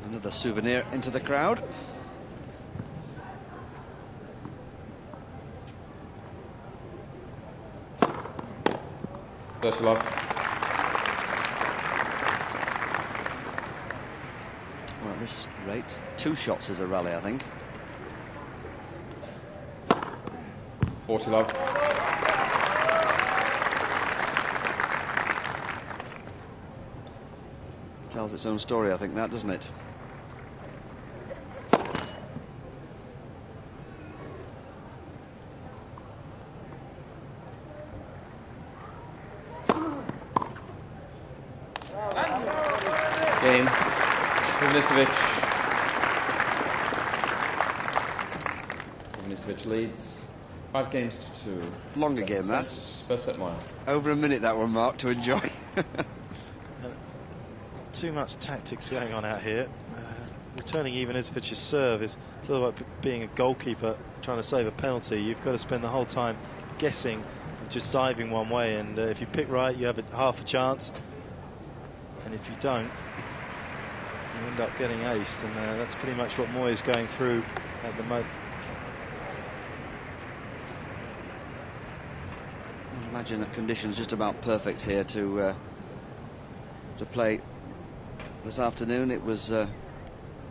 Another souvenir into the crowd.
First love.
Well, at this rate, 2 shots is a rally, I think.
40 love.
Tells its own story, I think, that, doesn't it?
Game. Ivanisevic leads 5-2.
Longer game, that.
First set, Moya.
Over a minute, that one, Mark, to enjoy.
Too much tactics going on out here. returning Ivanisevic's serve is sort of like being a goalkeeper trying to save a penalty. You've got to spend the whole time guessing and just diving one way, and if you pick right you have half a chance, and if you don't you end up getting aced, and that's pretty much what Moya is going through at the moment.
Imagine the conditions just about perfect here to play this afternoon. It was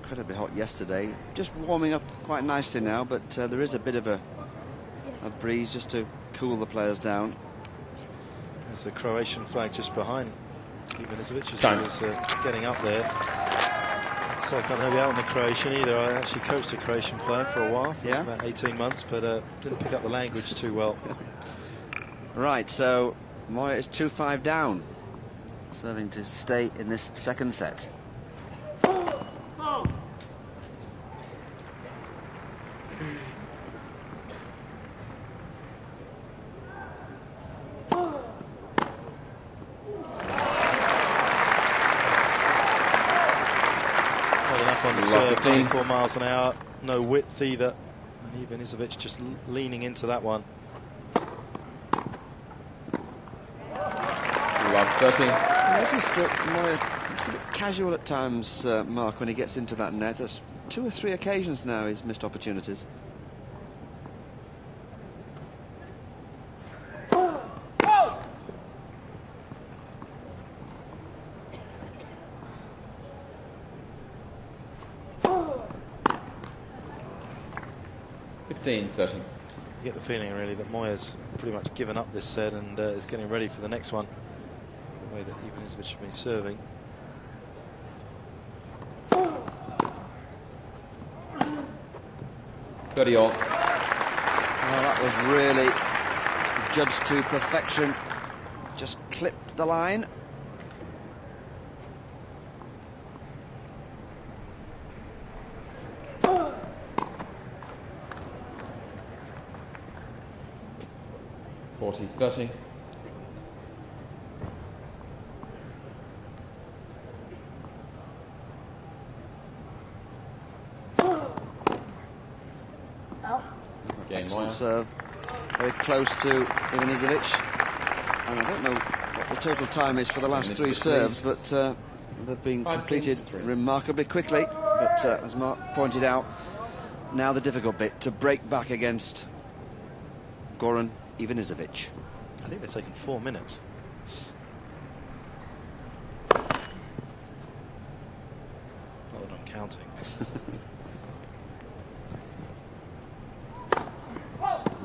incredibly hot yesterday, just warming up quite nicely now, but there is a bit of a breeze just to cool the players down.
There's the Croatian flag just behind Ivanisevic as he was getting up there. So I can't help you out on the Croatian either. I actually coached a Croatian player for a while, for about 18 months, but didn't pick up the language too well.
Right, so Moya is 2-5 down, serving to stay in this second set.
On the serve, 24 miles an hour, no width either, and Ivanisevic just leaning into that one.
Love 30.
I noticed that Moya just a bit casual at times, Mark, when he gets into that net. That's 2 or 3 occasions now he's missed opportunities.
$15, 30.
You get the feeling really that Moya's pretty much given up this set and is getting ready for the next one, the way that Ivanisevic has been serving.
$30 all.
Well, that was really judged to perfection. Just clipped the line.
$40, 30.
Excellent serve. Very close to Ivanisevic. And I don't know what the total time is for the last 3 serves, but they've been completed remarkably quickly. But as Mark pointed out, now the difficult bit, to break back against Goran Ivanisevic.
I think they've taken 4 minutes. Not that I'm counting.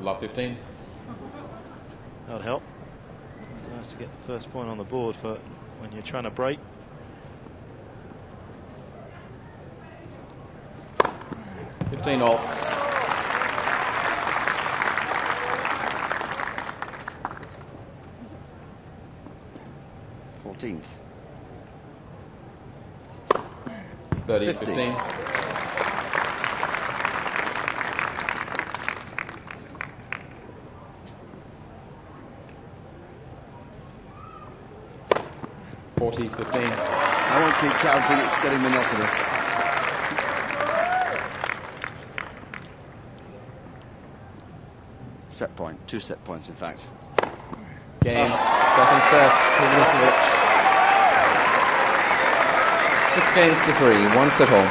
Love 15.
That would help. It's nice to get the first point on the board for when you're trying to break.
$15 all.
$14th.
30,
15.
15. $40, 15.
I won't keep counting, it's getting monotonous. Set point, 2 set points in fact.
Game, second set, Ivanisevic. 6 games to 3, 1 set all.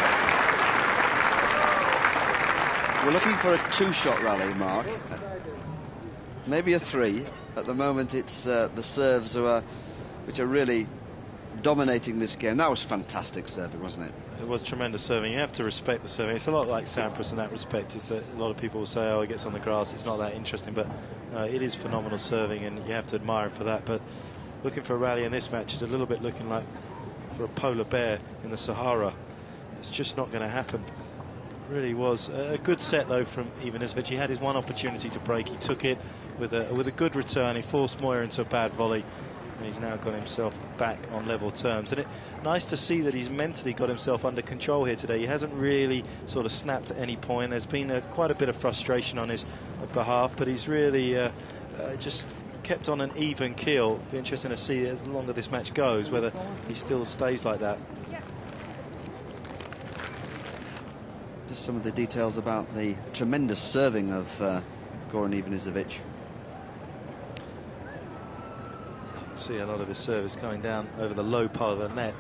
We're looking for a 2-shot rally, Mark. Maybe a 3. At the moment it's the serves which are really dominating this game. That was fantastic serving, wasn't it?
It was tremendous serving. You have to respect the serving. It's a lot like Sampras in that respect, is that a lot of people will say, oh, he gets on the grass, it's not that interesting, but it is phenomenal serving and you have to admire him for that. But looking for a rally in this match is a little bit looking like for a polar bear in the Sahara. It's just not going to happen. It really was a good set though from Ivanisevic. He had his one opportunity to break, he took it with a good return. He forced Moya into a bad volley, and he's now got himself back on level terms. And nice to see that he's mentally got himself under control here today. He hasn't really sort of snapped at any point. There's been quite a bit of frustration on his behalf, but he's really just kept on an even keel. Be interesting to see as longer this match goes whether he still stays like that.
Just some of the details about the tremendous serving of Goran Ivanisevic.
You can see a lot of his service coming down over the low part of the net.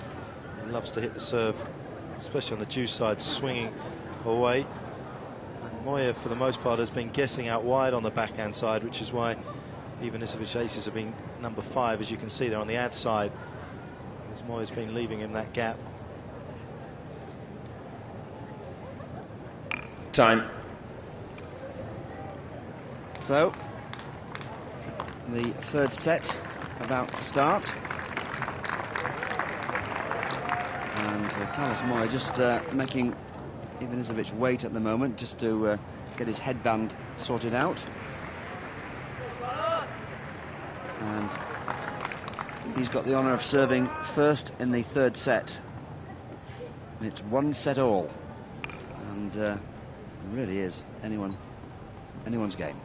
He loves to hit the serve, especially on the deuce side, swinging away. And Moya, for the most part, has been guessing out wide on the backhand side, which is why Ivanisevic's aces have been number 5, as you can see there on the ad side, as Moya's been leaving him that gap.
Time.
So, the third set about to start. And Carlos Moya just making Ivanisevic wait at the moment, just to get his headband sorted out. And he's got the honour of serving first in the third set. It's 1 set all. And it really is anyone's game.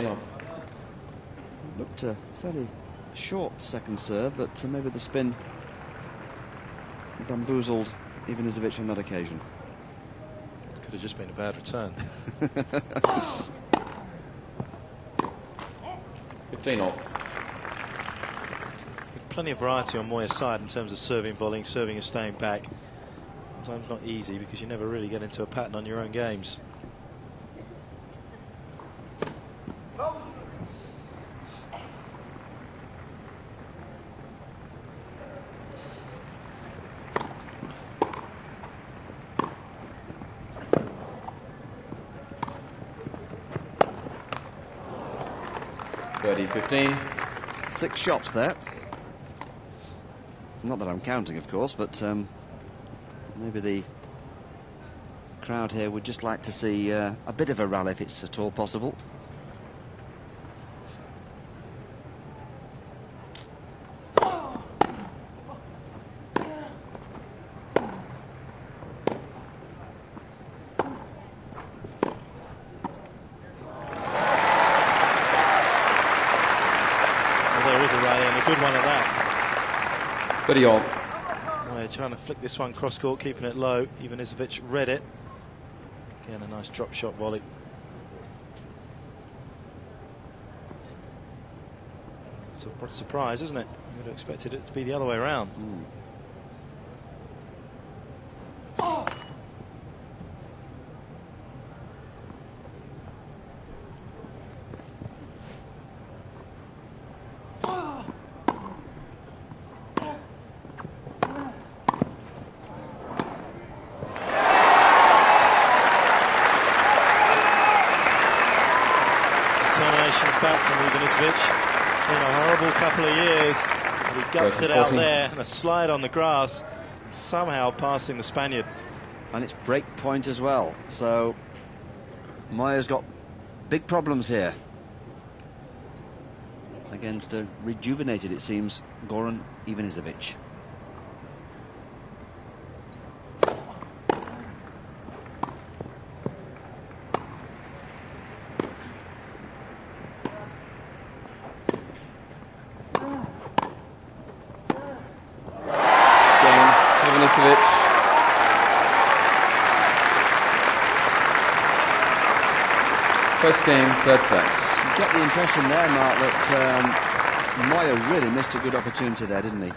Off.
Looked a fairly short second serve, but maybe the spin bamboozled Ivanisevic on that occasion.
Could have just been a bad return.
15 all.
Plenty of variety on Moya's side in terms of serving, volleying, serving and staying back. Sometimes not easy because you never really get into a pattern on your own games.
Birdie 15.
6 shots there. Not that I'm counting, of course, but maybe the crowd here would just like to see a bit of a rally if it's at all possible.
Birdie all.
Moya trying to flick this one cross court, keeping it low. Ivanisevic read it. Again, a nice drop shot volley. It's a surprise, isn't it? You would have expected it to be the other way around. Back from Ivanisevic. It's been a horrible couple of years. He gutsed it out there, and a slide on the grass, somehow passing the Spaniard.
And it's break point as well, so Moya's got big problems here against a rejuvenated, it seems, Goran Ivanisevic.
First game, third set.
You get the impression there, Mark, that Moya really missed a good opportunity there, didn't he?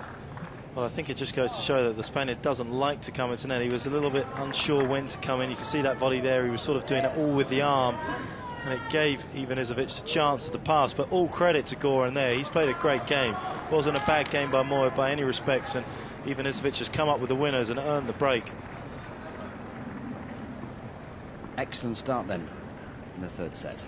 Well, I think it just goes to show that the Spaniard doesn't like to come into net. He was a little bit unsure when to come in. You can see that volley there. He was sort of doing it all with the arm, and it gave Ivanisevic the chance of the pass. But all credit to Goran there. He's played a great game. Wasn't a bad game by Moya by any respects, and Ivanisevic has come up with the winners and earned the break.
Excellent start then in the third set.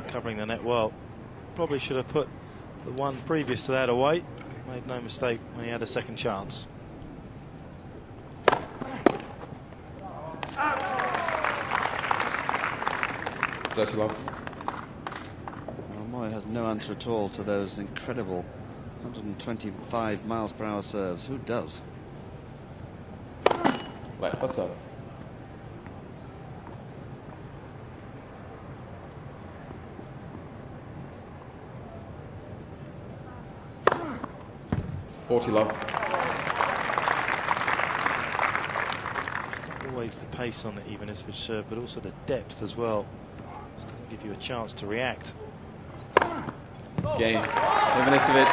Covering the net well. Probably should have put the one previous to that away. Made no mistake when he had a second chance.
Well, Moya has no answer at all to those incredible 125 miles per hour serves. Who does?
Left for serve. Love.
Always the pace on the Ivanisevic serve, but also the depth as well. Just doesn't give you a chance to react.
Game. Ivanisevic.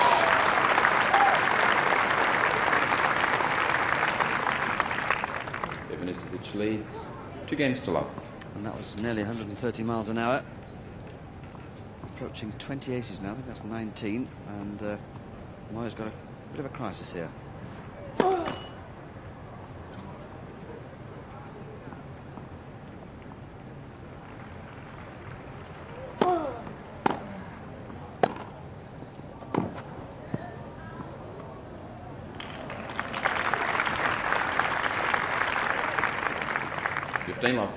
Ivanisevic leads 2 games to love.
And that was nearly 130 miles an hour. Approaching 20 aces now. I think that's 19. And Moya's got a bit of a crisis here.
Love.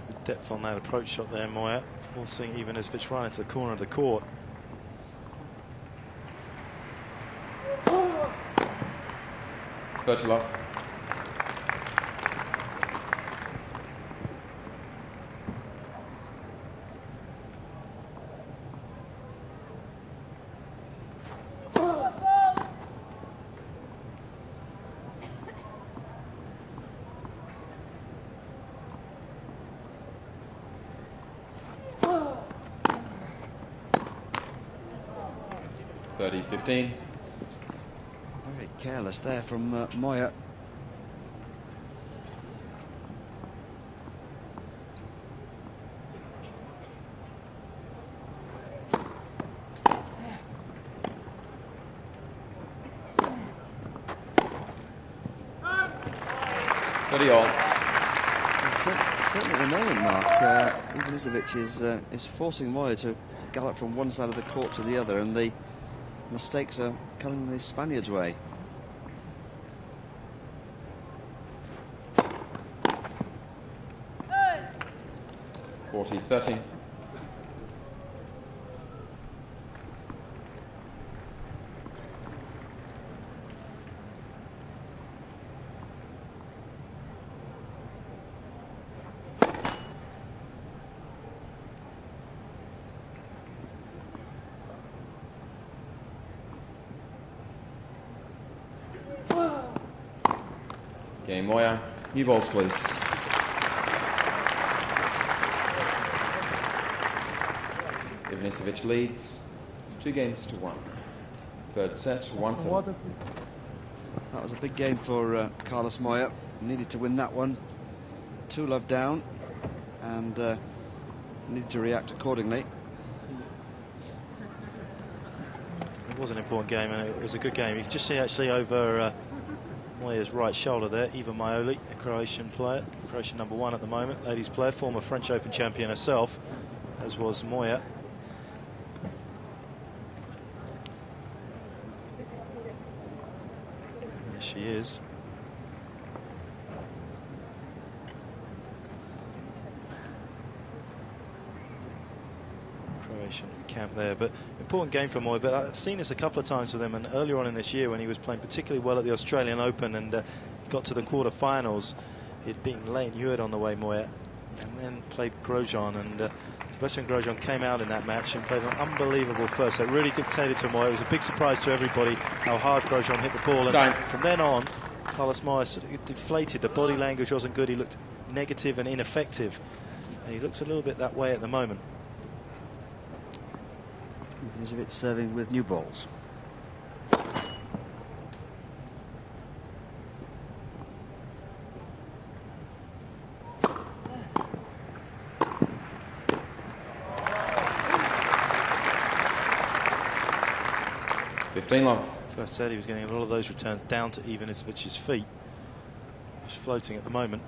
The depth on that approach shot there, Moya, forcing Ivanisevic right into the corner of the court.
Love. Very
careless there from Moya. Certainly at the moment, Mark, Ivanisevic is forcing Moya to gallop from one side of the court to the other, and the mistakes are coming the Spaniards' way.
Hey. 40-13. Game Moya, new balls please. Ivanisevic leads 2 games to 1. Third set, 1-7.
That was a big game for Carlos Moya. Needed to win that one. 2-love down, and needed to react accordingly.
It was an important game, and it was a good game. You can just see actually over Moya's right shoulder there, Eva Majoli, a Croatian player, Croatian #1 at the moment, ladies player, former French Open champion herself, as was Moya. There she is. Croatian camp there, but important game for Moya. But I've seen this a couple of times with him, and earlier on in this year when he was playing particularly well at the Australian Open and got to the quarter-finals, he'd beaten Lane Hewitt on the way, Moya, and then played Grosjean, and Sebastian Grosjean came out in that match and played an unbelievable first set. Really dictated to Moya. It was a big surprise to everybody how hard Grosjean hit the ball, and from then on Carlos Moya sort of deflated. The body language wasn't good. He looked negative and ineffective, and he looks a little bit that way at the moment.
Ivanisevic serving with new balls.
Love.
First set he was getting a lot of those returns down to Ivanisevic's feet. He's floating at the moment.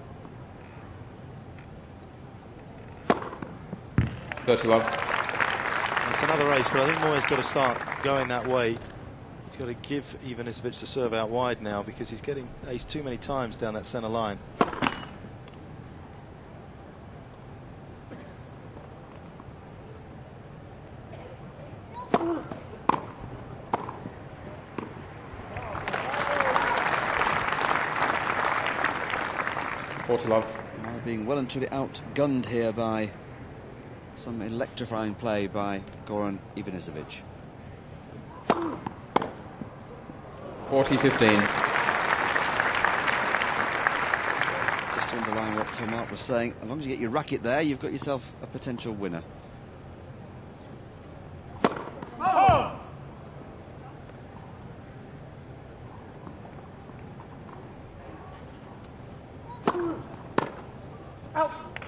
30 love.
It's another race, but I think Moya's got to start going that way. He's got to give Ivanisevic the serve out wide now, because he's getting ace too many times down that centre line.
Love.
Being well and truly outgunned here by some electrifying play by Goran Ivanisevic.
40-15.
Just to underline what Mark was saying, as long as you get your racket there, you've got yourself a potential winner.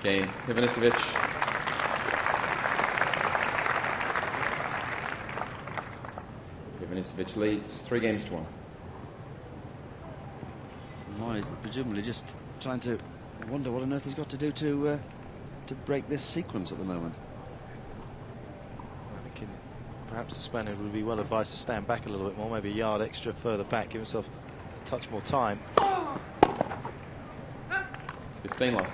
Game, Ivanisevic. Ivanisevic leads 3-1.
Moya presumably just trying to wonder what on earth he's got to do to break this sequence at the moment.
I think perhaps the Spaniard would be well advised to stand back a little bit more, maybe a yard extra further back, give himself a touch more time.
15 love.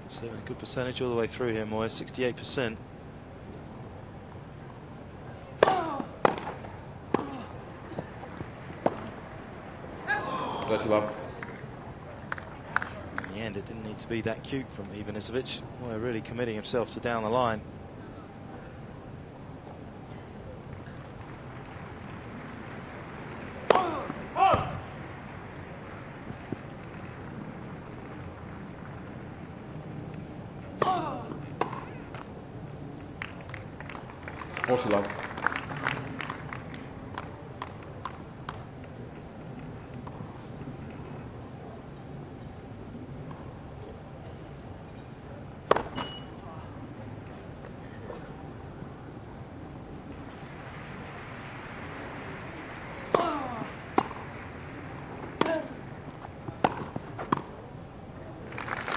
Certainly a good percentage all the way through here, Moya, 68%.
Dirty love.
In the end, it didn't need to be that cute from Ivanisevic. Moya really committing himself to down the line.
Love.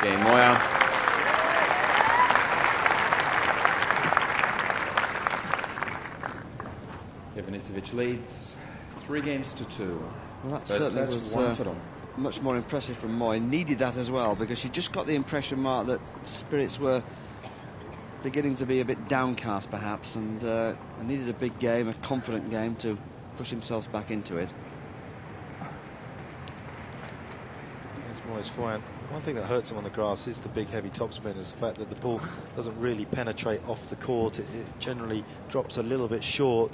Game, Moya. Ivanisevic leads 3-2.
Well, that certainly was much more impressive from Moya. Needed that as well, because she just got the impression, Mark, that spirits were beginning to be a bit downcast, perhaps, and needed a big game, a confident game, to push themselves back into it.
There's Moya's forehand. One thing that hurts him on the grass is the big heavy topspin, is the fact that the ball doesn't really penetrate off the court. It generally drops a little bit short,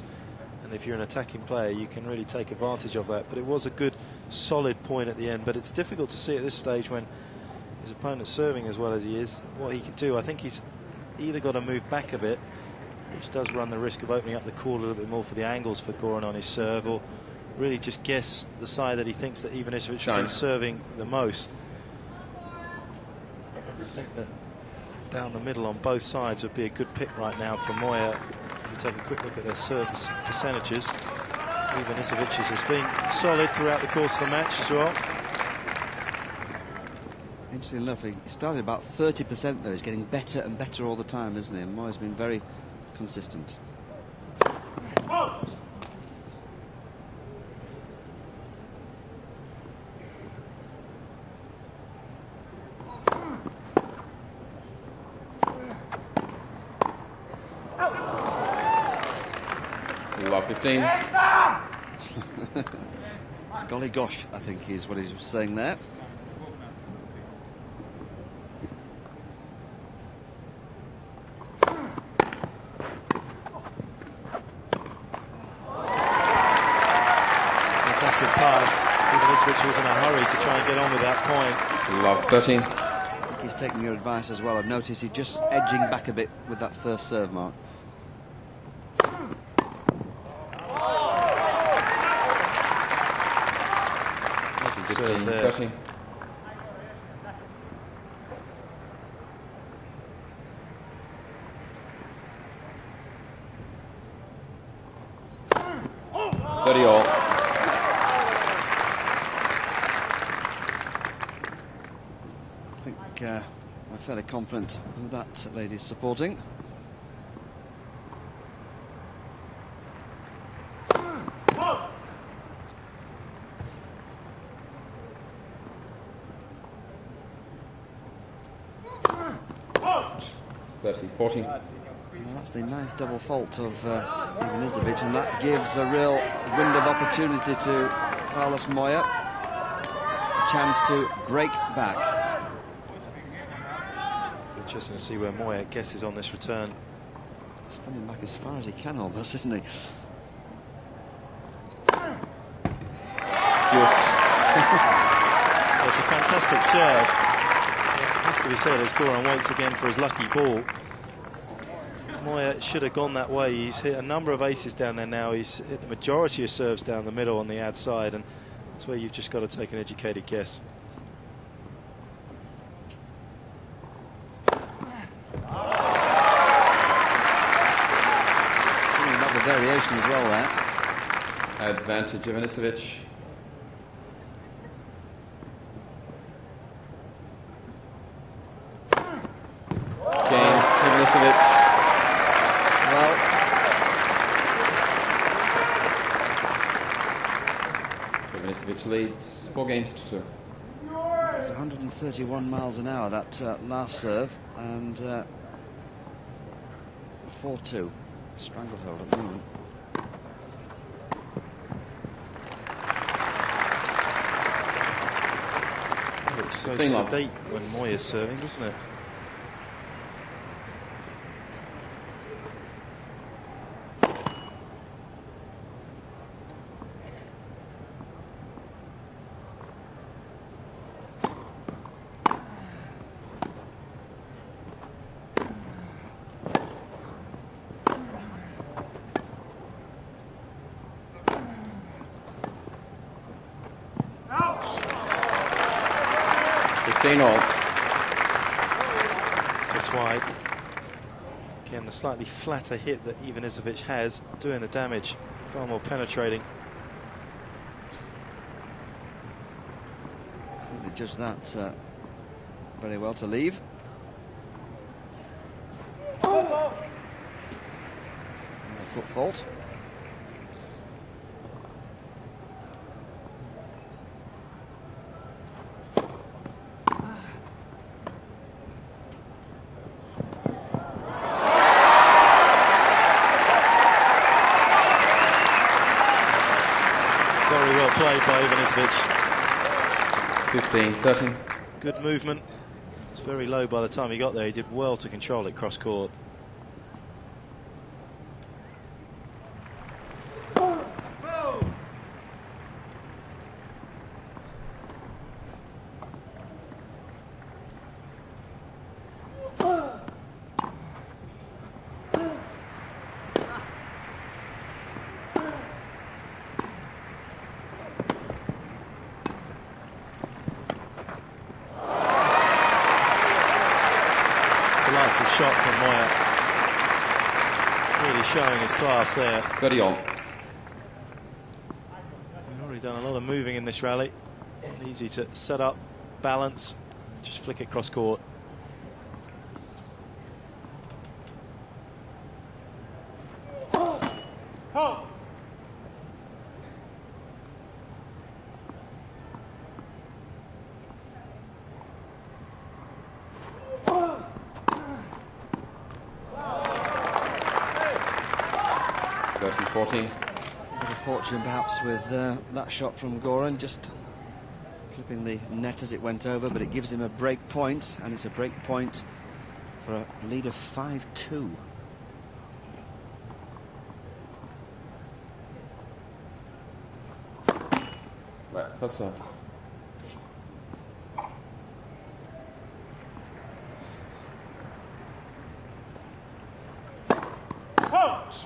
and if you're an attacking player you can really take advantage of that. But it was a good solid point at the end, but it's difficult to see at this stage when his opponent's serving as well as he is what he can do. I think he's either got to move back a bit, which does run the risk of opening up the court a little bit more for the angles for Goran on his serve, or really just guess the side that he thinks that Ivanisevic should be serving the most. I think that down the middle on both sides would be a good pick right now for Moya. If you take a quick look at their service percentages, Ivanisevic has been solid throughout the course of the match as well.
Interesting enough, he started about 30% there. He's getting better and better all the time, isn't he? And Moya's been very consistent.
Oh.
Love 15.
Golly gosh, I think is what he's saying there.
Fantastic pass. Ivanisevic was in a hurry to try and get on with that point.
Love 13.
I think he's taking your advice as well. I've noticed he's just edging back a bit with that first serve, Mark.
Serve there.
30. All.
I think I'm fairly confident that lady's supporting.
30-14.
Well, that's the ninth double fault of Ivanisevic, and that gives a real window of opportunity to Carlos Moya. A chance to break back.
Interesting to see where Moya guesses on this return.
Standing back as far as he can almost, isn't he?
It's a fantastic serve. It has to be said as Goran waits again for his lucky ball. Moya should have gone that way. He's hit a number of aces down there now. He's hit the majority of serves down the middle on the ad side, and that's where you've just got to take an educated guess.
Something about the variation as well there.
Advantage Ivanisevic. Game Ivanisevic.
Well,
Ivanisevic leads 4 games to 2.
it's 131 miles an hour, that last serve, and 4-2. Stranglehold at the moment.
It's so sedate when Moya's serving, isn't it? That's why, again, the slightly flatter hit that Ivanisevic has doing the damage, far more penetrating.
Certainly judged that very well to leave. Another foot fault.
Very well played by Ivanisevic.
15-13.
Good movement. It's very low by the time he got there. He did well to control it cross court. Delightful shot from Moya. Really showing his class there.
30-all.
He's already done a lot of moving in this rally. Easy to set up, balance, just flick it cross court.
A bit of fortune perhaps with that shot from Goran, just clipping the net as it went over, but it gives him a break point, and it's a break point for a lead of 5-2.
Right, first serve.
Coach!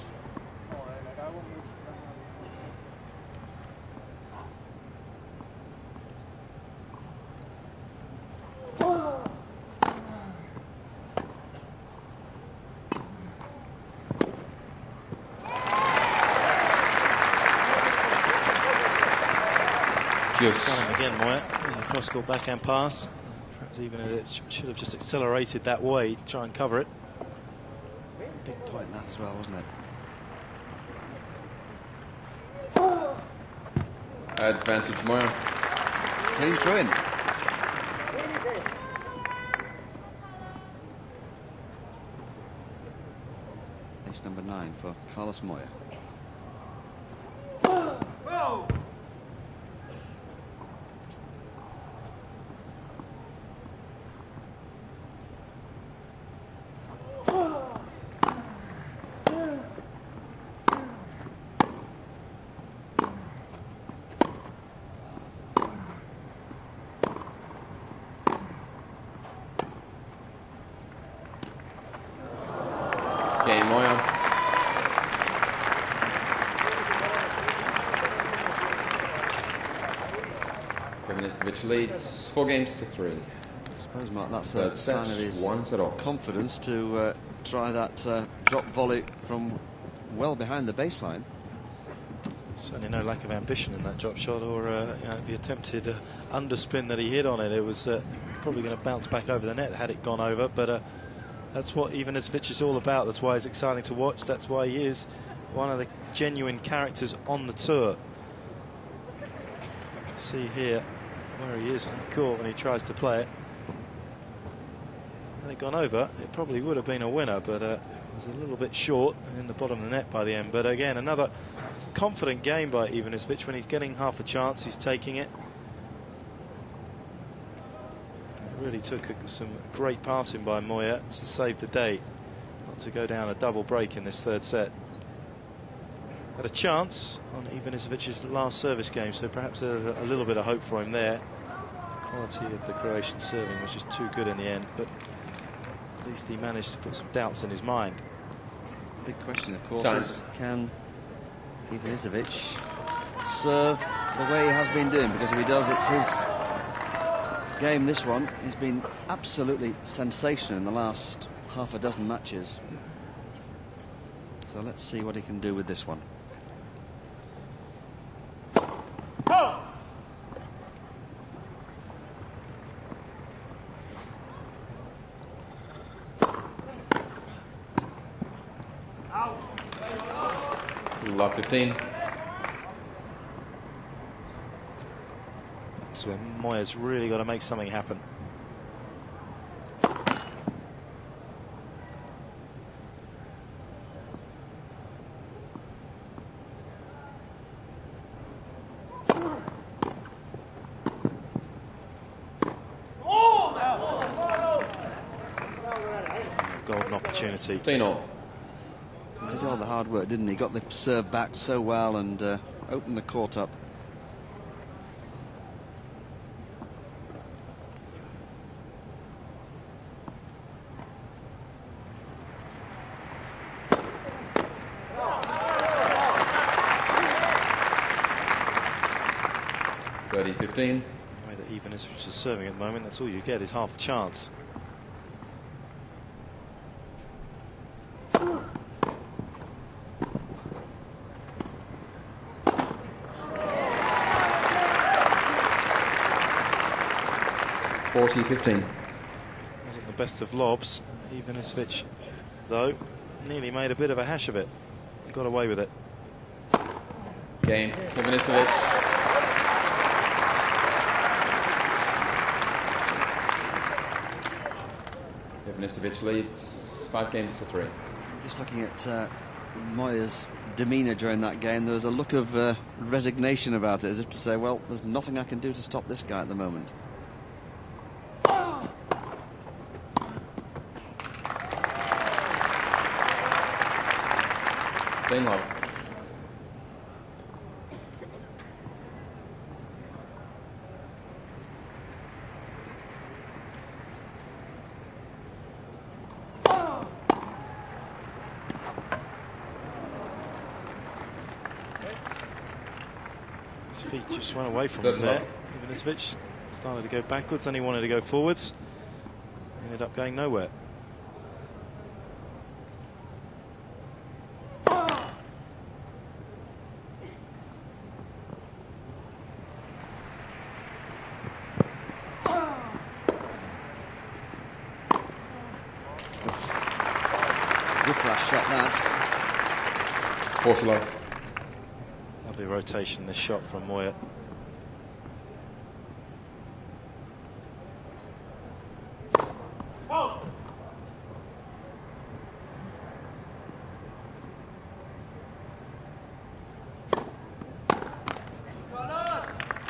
Got him again, Moya. Cross court backhand pass. Perhaps even it should have just accelerated that way, try and cover it.
Big point that as well, wasn't it?
Advantage Moya.
Clean through in. That's number 9 for Carlos Moya.
Game Moya. Ivanisevic leads 4 games to 3.
I suppose, Mark, that's a sign of his confidence to try that drop volley from well behind the baseline.
Certainly no lack of ambition in that drop shot, or you know, the attempted underspin that he hit on it. It was probably going to bounce back over the net had it gone over, but that's what Ivanisevic is all about. That's why he's exciting to watch. That's why he is one of the genuine characters on the tour. See here where he is on the court when he tries to play it. Had it gone over, it probably would have been a winner, but it was a little bit short in the bottom of the net by the end. But again, another confident game by Ivanisevic. When he's getting half a chance, he's taking it. It really took some great passing by Moya to save the day, not to go down a double break in this third set. Had a chance on Ivanisevic's last service game, so perhaps a little bit of hope for him there. The quality of the Croatian serving was just too good in the end, but at least he managed to put some doubts in his mind.
Big question, of course, is can Ivanisevic serve the way he has been doing? Because if he does, it's his game, this one. He's been absolutely sensational in the last half a dozen matches. So let's see what he can do with this one.
Love 15.
That's where Moya's really got to make something happen. Golden opportunity.
15-all.
He did all the hard work, didn't he? Got the serve back so well and opened the court up.
The way that
Ivanisevic is serving at the moment, that's all you get is half a chance.
(40-15).
Wasn't the best of lobs. Ivanisevic, though, nearly made a bit of a hash of it. Got away with it.
Game. Ivanisevic. Ivanisevic leads 5 games to 3.
Just looking at Moya's demeanour during that game, there was a look of resignation about it, as if to say, well, there's nothing I can do to stop this guy at the moment.
Love.
His feet just went away from him there. Ivanisevic started to go backwards and he wanted to go forwards. Ended up going nowhere.
Whiplash shot that.
40 love.
Lovely rotation, this shot from Moya.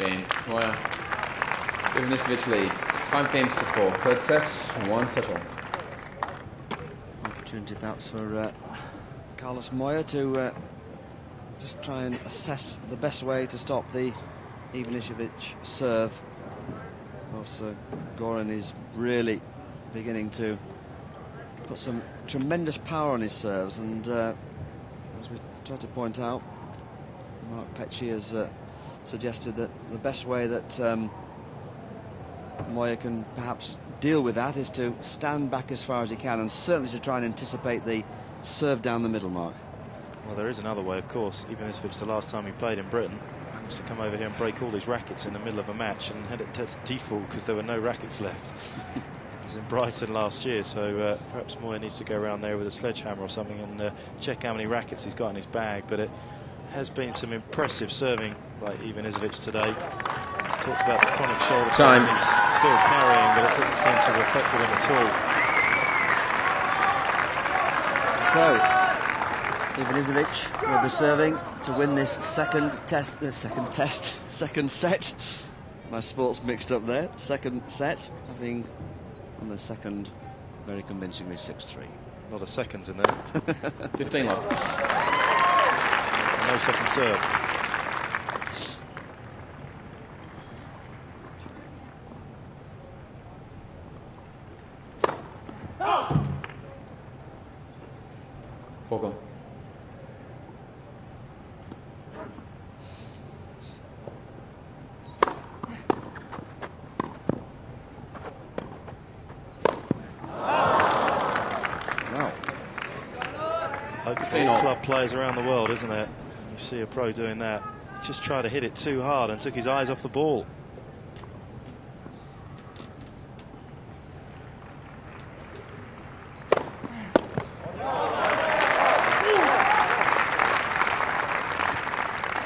Game. Moya. Ivanisevic leads 5 games to 4. Third set, 1 set all.
Opportunity perhaps for Carlos Moya to just try and assess the best way to stop the Ivanisevic serve. Of course, Goran is really beginning to put some tremendous power on his serves, and as we tried to point out, Mark Pecci has suggested that the best way that Moya can perhaps deal with that is to stand back as far as he can, and certainly to try and anticipate the serve down the middle, Mark.
Well, there is another way, of course. Ivanisevic, the last time he played in Britain, managed to come over here and break all his rackets in the middle of a match and had it to default because there were no rackets left. It was in Brighton last year, so perhaps Moya needs to go around there with a sledgehammer or something and check how many rackets he's got in his bag. But it has been some impressive serving by Ivanisevic today. Talked about the chronic shoulder pain he's still carrying, but it doesn't seem to have affected him at
all. So Ivanisevic will be serving to win this second set. My sports mixed up there. Second set, having on the second very convincingly 6-3.
A lot of seconds in there.
15 love.
No second serve.
Vogel.
Hopefully club players around the world, isn't it? And you see a pro doing that. Just tried to hit it too hard and took his eyes off the ball.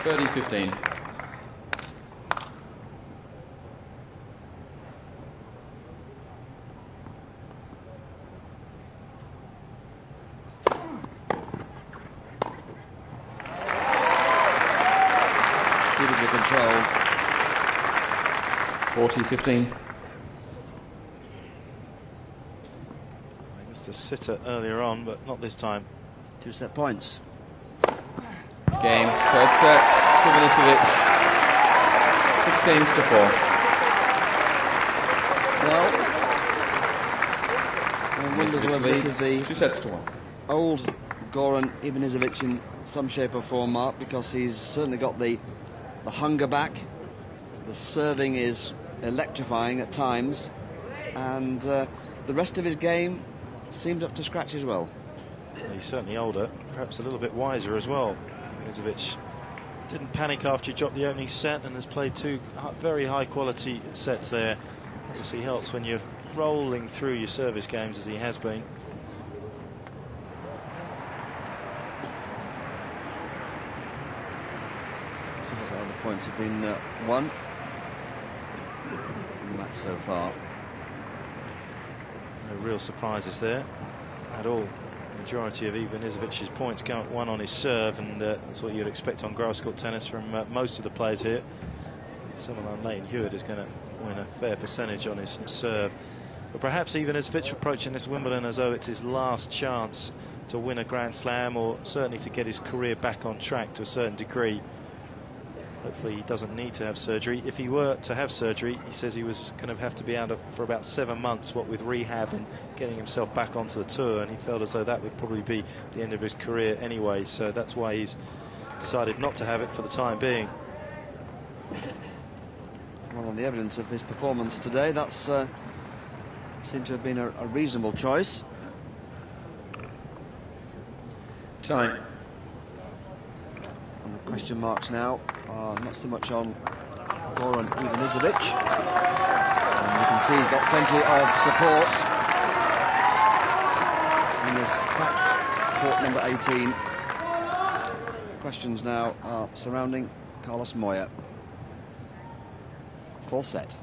(30-15).
Beautifully controlled.
40-15.
He missed a sitter earlier on, but not this time.
2 set points.
Game. Third set. Ivanisevic. 6 games to 4.
Well, one wonders whether this is the
2 sets to 1.
old Goran Ivanisevic in some shape or form, Mark, because he's certainly got the hunger back. The serving is electrifying at times, and the rest of his game seemed up to scratch as well.
He's certainly older, perhaps a little bit wiser as well. Ivanisevic didn't panic after he dropped the opening set and has played 2 very high quality sets there. Obviously helps when you're rolling through your service games as he has been.
So the points have been won in the match so far.
No real surprises there at all. The majority of Ivanisevic's points come at 1 on his serve, and that's what you'd expect on grass court tennis from most of the players here. Someone like Leighton Hewitt is going to win a fair percentage on his serve. But perhaps Ivanisevic approaching this Wimbledon as though it's his last chance to win a Grand Slam, or certainly to get his career back on track to a certain degree. Hopefully he doesn't need to have surgery. If he were to have surgery, he says he was going to have to be out of for about 7 months, what with rehab and getting himself back onto the tour, and he felt as though that would probably be the end of his career anyway, so that's why he's decided not to have it for the time being.
Well, on the evidence of his performance today, that's seemed to have been a reasonable choice.
Time.
And the question marks now are not so much on Goran Ivanisevic. And you can see he's got plenty of support in this packed court number 18. The questions now are surrounding Carlos Moya. Full set.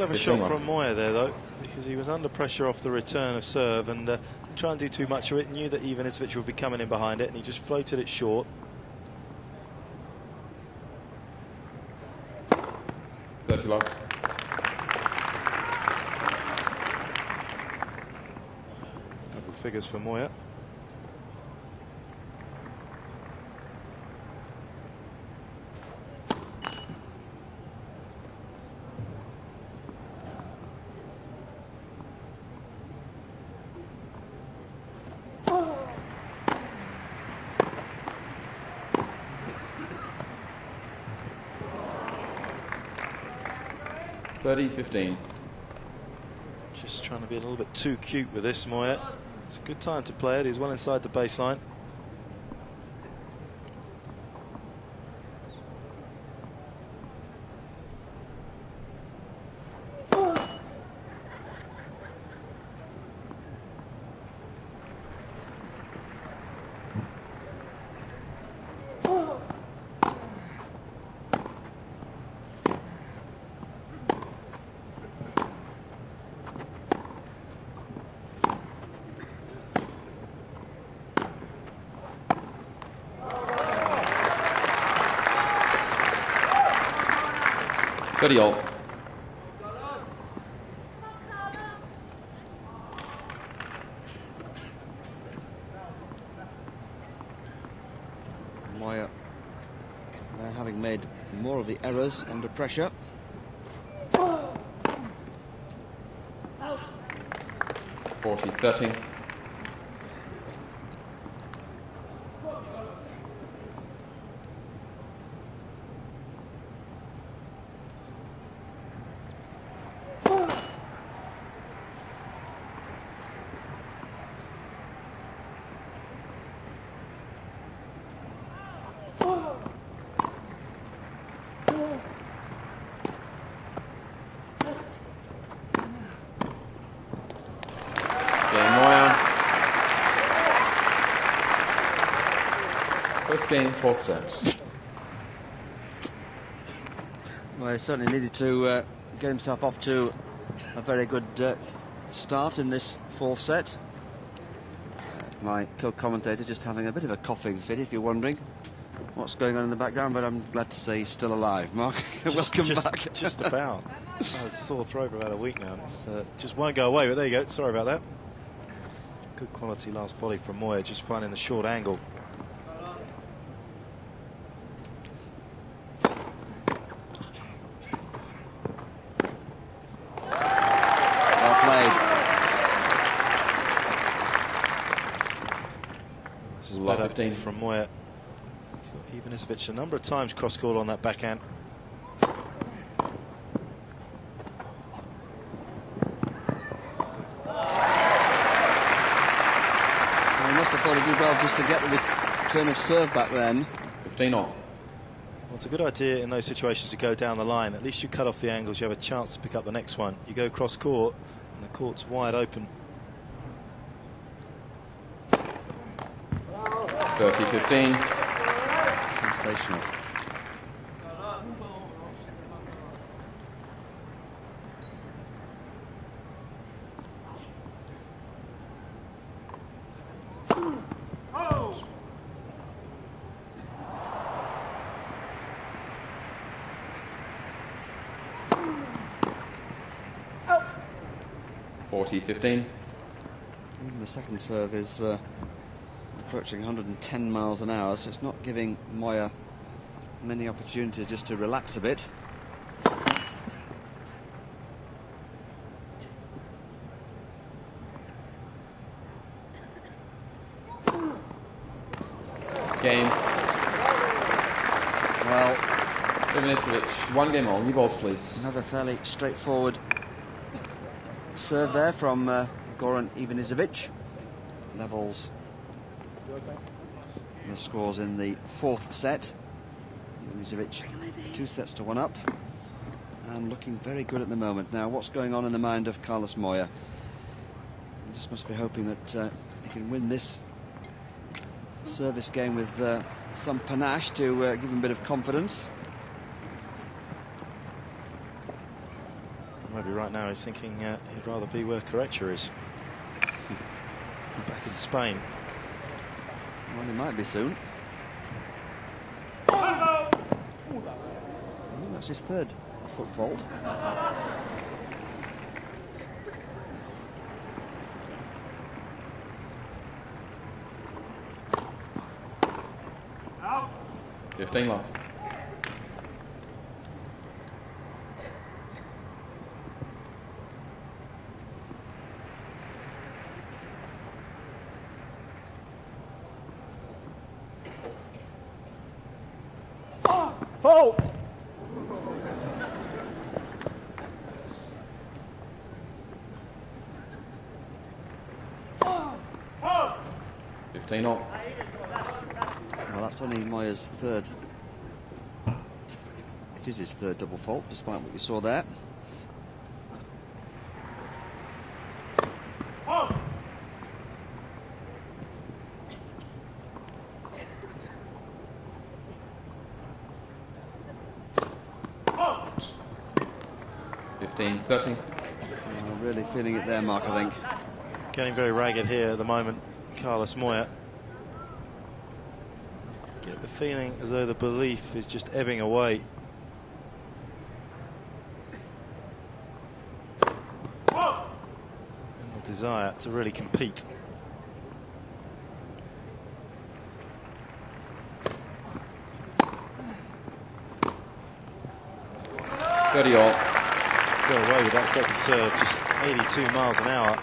clever shot from Moya there, though, because he was under pressure off the return of serve and didn't try and do too much of it. Knew that Ivanisevic would be coming in behind it, and he just floated it short.
30 love.
Double figures for Moya.
$30-15.
Just trying to be a little bit too cute with this, Moya. It's a good time to play it. He's well inside the baseline.
All.
Moya, they're having made more of the errors under pressure.
40-30. First game, fourth set.
Well, he certainly needed to get himself off to a very good start in this fourth set. My co-commentator just having a bit of a coughing fit, if you're wondering what's going on in the background, but I'm glad to say he's still alive. Mark, welcome back.
Just about. I had a sore throat for about a week now, and it's just won't go away, but there you go. Sorry about that. Good quality last volley from Moya, just finding the short angle. From Moya. He's got Ivanisevic a number of times cross-court on that backhand.
I must have thought he'd do well just to get the return of serve back then.
15 all.
Well, it's a good idea in those situations to go down the line. At least you cut off the angles, you have a chance to pick up the next one. You go cross-court and the court's wide open.
30-15.
Sensational.
Oh.
40-15.
Even the second serve is approaching 110 miles an hour, so it's not giving Moya many opportunities just to relax a bit.
Game.
Well,
Ivanisevic, one game all. New balls, please.
another fairly straightforward serve there from Goran Ivanisevic. Levels the scores in the fourth set. Ivanisevic 2-1 up and looking very good at the moment. Now, what's going on in the mind of Carlos Moya? He just must be hoping that he can win this service game with some panache to give him a bit of confidence.
Well, Maybe right now he's thinking he'd rather be where Correccia is. Back in Spain.
Well, he might be soon. That's his third foot fault.
Out.
15 love.
Oh!
15 all.
Well, that's only Moya's third. It is his third double fault, despite what you saw there.
Oh. 15-13.
Really feeling it there, Mark, I think.
Getting very ragged here at the moment, Carlos Moya. Get the feeling as though the belief is just ebbing away. And the desire to really compete.
Thirty all.
Go away with that second serve, just 82 miles an hour.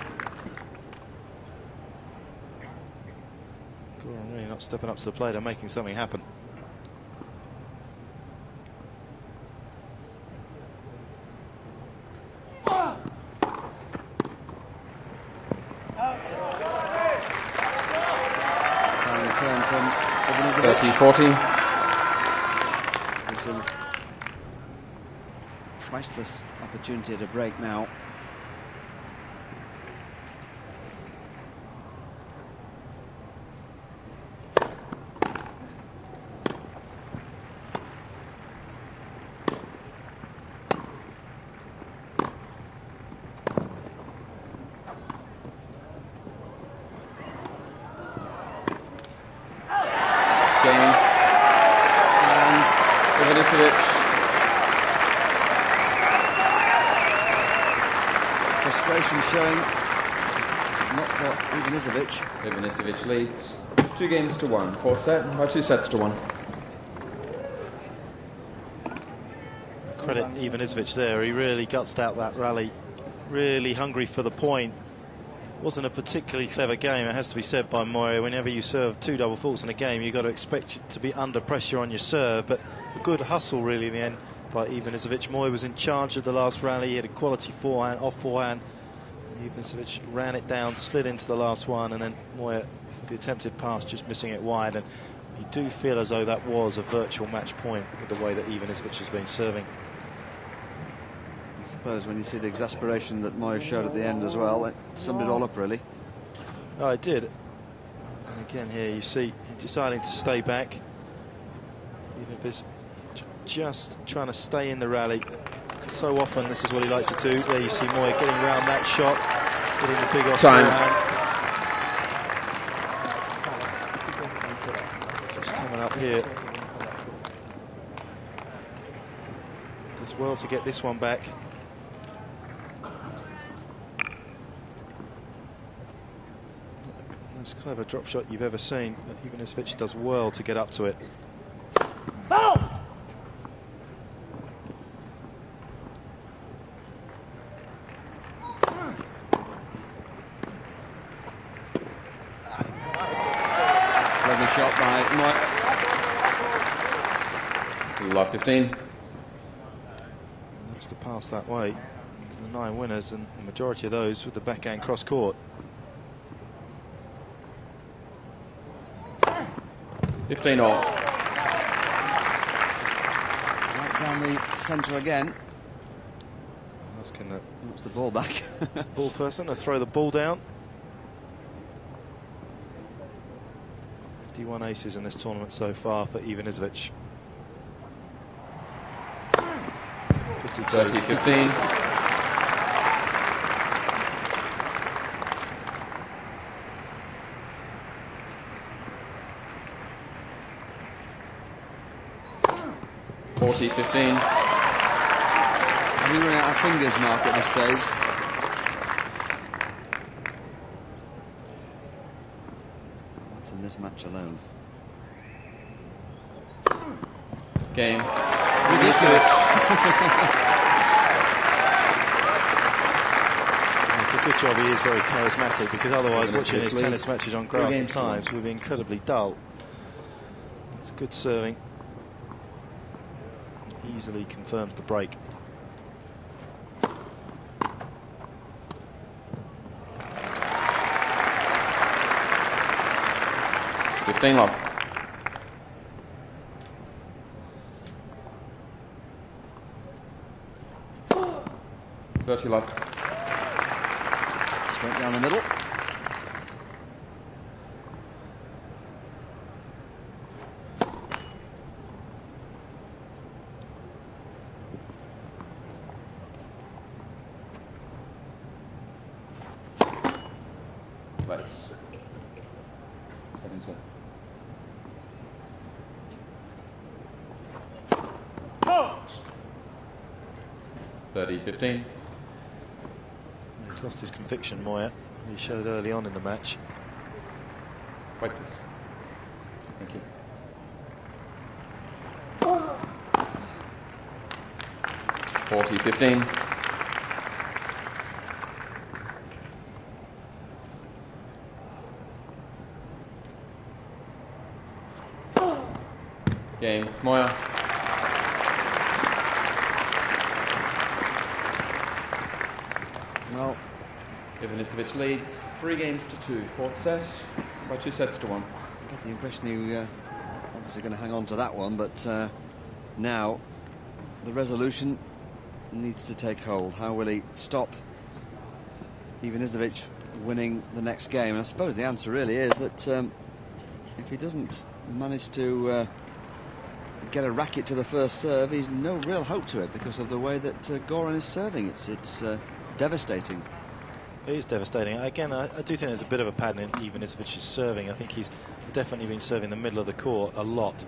Goran really not stepping up to the plate and making something happen.
Return from Ivanisevic.
30-14.
Priceless opportunity to break now.
Game. And Ivanisevic.
Frustration showing, not for Ivanisevic.
Ivanisevic leads 2-1. Fourth set by 2 sets to 1.
Credit Ivanisevic there. He really gutsed out that rally. Really hungry for the point. Wasn't a particularly clever game, it has to be said, by Moya. Whenever you serve 2 double faults in a game, you've got to expect it to be under pressure on your serve. But a good hustle, really, in the end, by Ivanisevic. Moya was in charge of the last rally. He had a quality forehand, off forehand. Ivanisevic ran it down, slid into the last one, and then Moya, the attempted pass, just missing it wide. And you do feel as though that was a virtual match point with the way that Ivanisevic has been serving.
I suppose when you see the exasperation that Moya showed at the end as well, it summed it all up, really.
Oh, it did. And again here you see him deciding to stay back. Even if it's just trying to stay in the rally. So often this is what he likes to do. There you see Moya getting around that shot, getting the big off forehand. Just coming up here. Does well to get this one back. Most clever drop shot you've ever seen, but Ivanisevic does well to get up to it.
Lovely shot by Moya.
Love 15.
Loves to pass that way. There's the 9 winners, and the majority of those with the backhand cross court.
15 all.
Right down the centre again.
Asking the
Wants the ball back.
ball person to throw the ball down. 51 aces in this tournament so far for Ivanisevic. 52.
30-15. 40-15.
I mean, we're at our fingers mark at this stage. That's in this match alone.
Game.
Ridiculous.
It's a good job he is very charismatic, because otherwise watching his tennis matches on grass at
games
times would be incredibly dull. It's good serving. Easily confirms the break.
Love. 30 love.
Straight down the middle.
Let's. Second set. 30-15.
He's lost his conviction, Moya. He showed early on in the match.
Wait, please. Thank you. 40-15. Game, Moya.
Well,
Ivanisevic leads 3-2, fourth set by 2-1.
I get the impression he obviously going to hang on to that one, but now the resolution needs to take hold. How will he stop Ivanisevic winning the next game? And I suppose the answer really is that if he doesn't manage to get a racket to the first serve, he's no real hope to it because of the way that Goran is serving. It's devastating.
It is devastating. Again, I do think there's a bit of a pattern in Ivanisevic's serving. I think he's definitely been serving the middle of the court a lot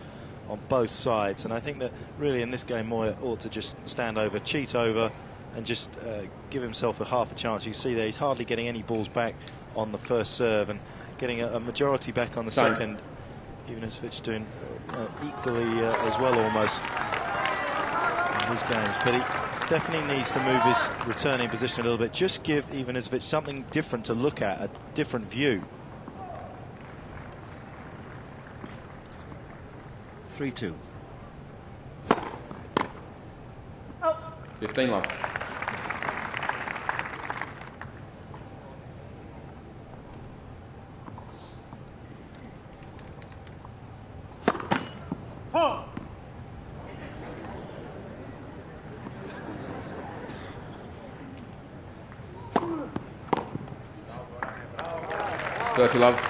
on both sides, and I think that really in this game Moya ought to just stand over, cheat over, and just give himself a half a chance. You see there he's hardly getting any balls back on the first serve and getting a majority back on the second. Ivanisevic doing equally as well almost in his games, but he definitely needs to move his returning position a little bit. Just give Ivanisevic something different to look at, a different view.
3-2.
15 love.
Oh.
30 love.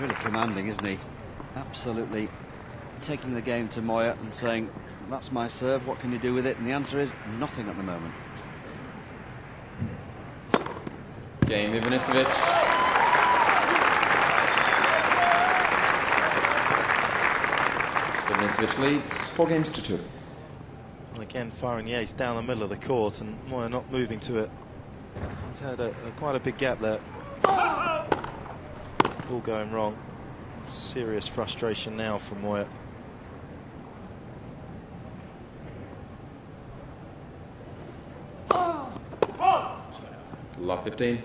Really commanding, isn't he? Absolutely taking the game to Moya and saying, that's my serve, what can you do with it? And the answer is nothing at the moment.
Game, Ivanisevic. Ivanisevic leads 4-2.
And again, firing the ace down the middle of the court, and Moya not moving to it. He's had quite a big gap there. All going wrong. Serious frustration now from Moya.
Love 15.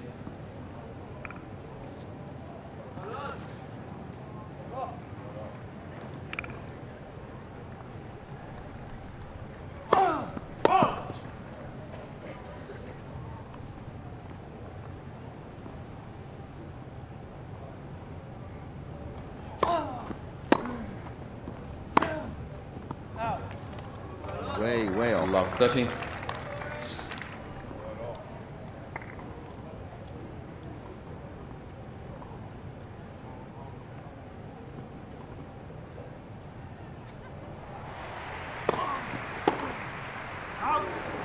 Way off.
Love 13.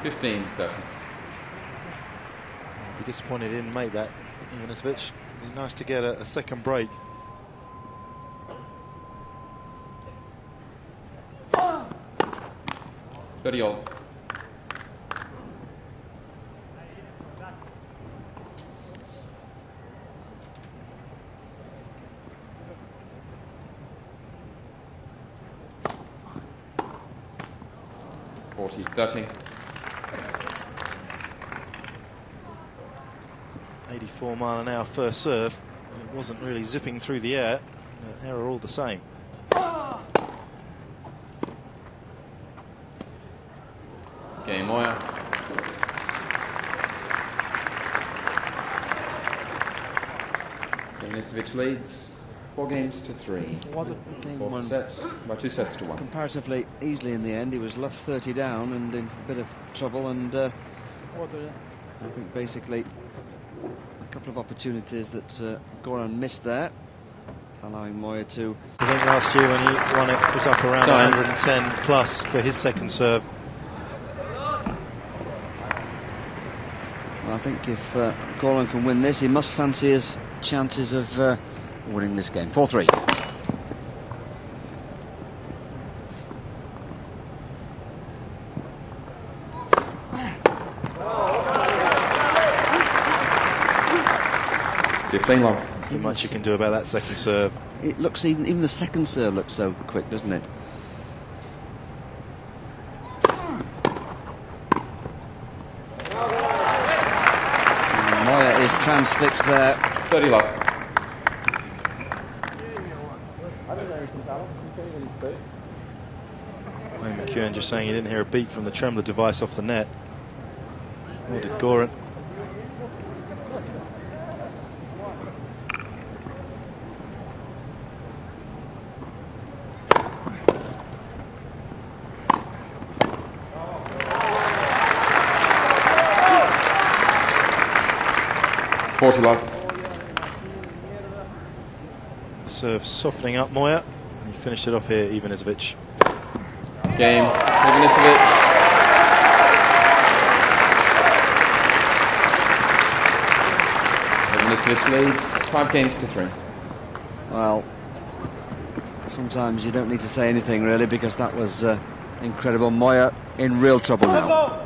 15-30.
I'd be disappointed he didn't make that, Ivanisevic. It'd be nice to get a second break.
All. $40-30.
84-mile-an-hour first serve. It wasn't really zipping through the air. Error all the same.
Game Moya. Ivanisevic leads 4-3. Fourth sets by 2 sets to 1.
Comparatively easily in the end. He was left 30 down and in a bit of trouble, and I think basically a couple of opportunities that Goran missed there, allowing Moya to...
I think last year when he won it was up around 110 plus for his second serve.
I think if Goran can win this, he must fancy his chances of winning this game. 4-3.
Not much you can do about that second serve.
It looks even the second serve looks so quick, doesn't it? Moya is transfixed there.
30 love.
Wayne McEwen just saying he didn't hear a beep from the trembler device off the net. Nor did Goran. Serve softening up Moya. And he finished it off here, Ivanisevic.
Game, Ivanisevic. Ivanisevic leads 5-3.
Well, sometimes you don't need to say anything really, because that was incredible. Moya in real trouble now.
Love.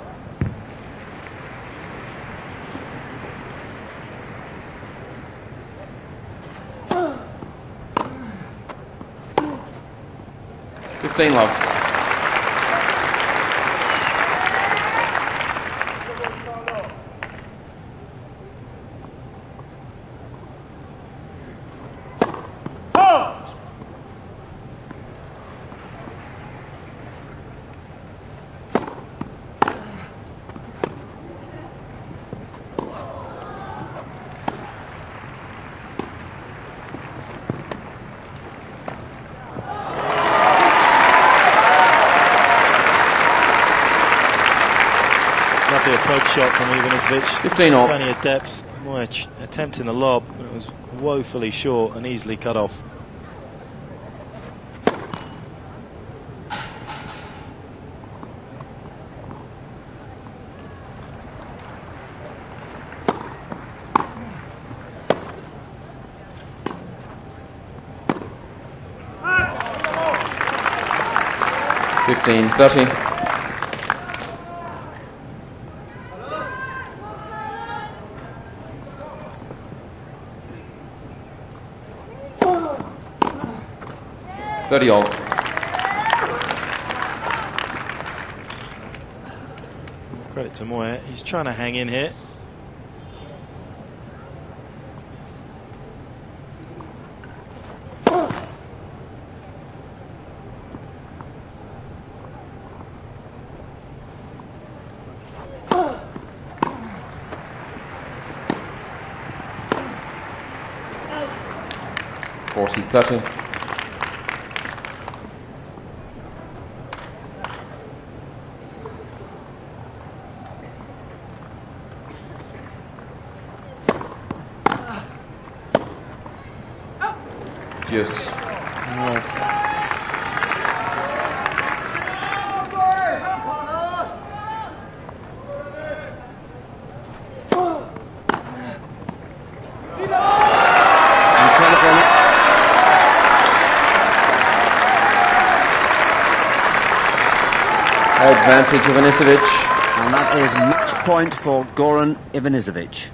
Lovely approach shot from Ivanisevic.
15 all.
Plenty of depth. Moya attempting the lob, but it was woefully short and easily cut off.
$15-30. All.
Credit to Moya, he's trying to hang in here.
$40-30. Yes. Advantage Ivanisevic.
And that is match point for Goran Ivanisevic.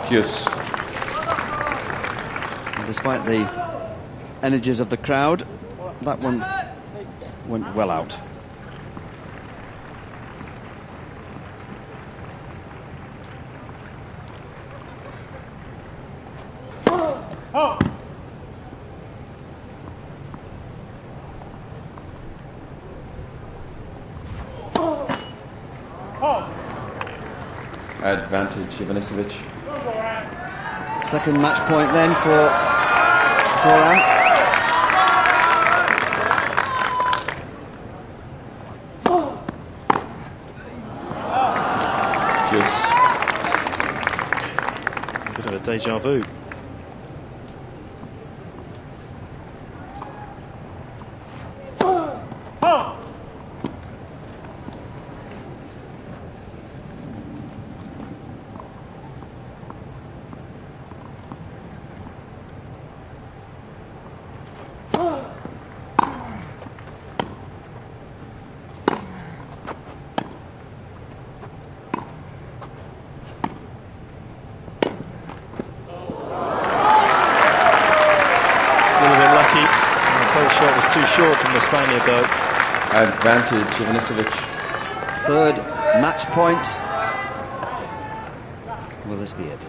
Juice.
And despite the energies of the crowd, that one went well out.
Advantage Ivanisevic.
Second match point then for Goran.
Juice.
A bit of a deja vu. Shot was too short from the Spaniard though.
Advantage Ivanisevic.
Third match point. Will this be it?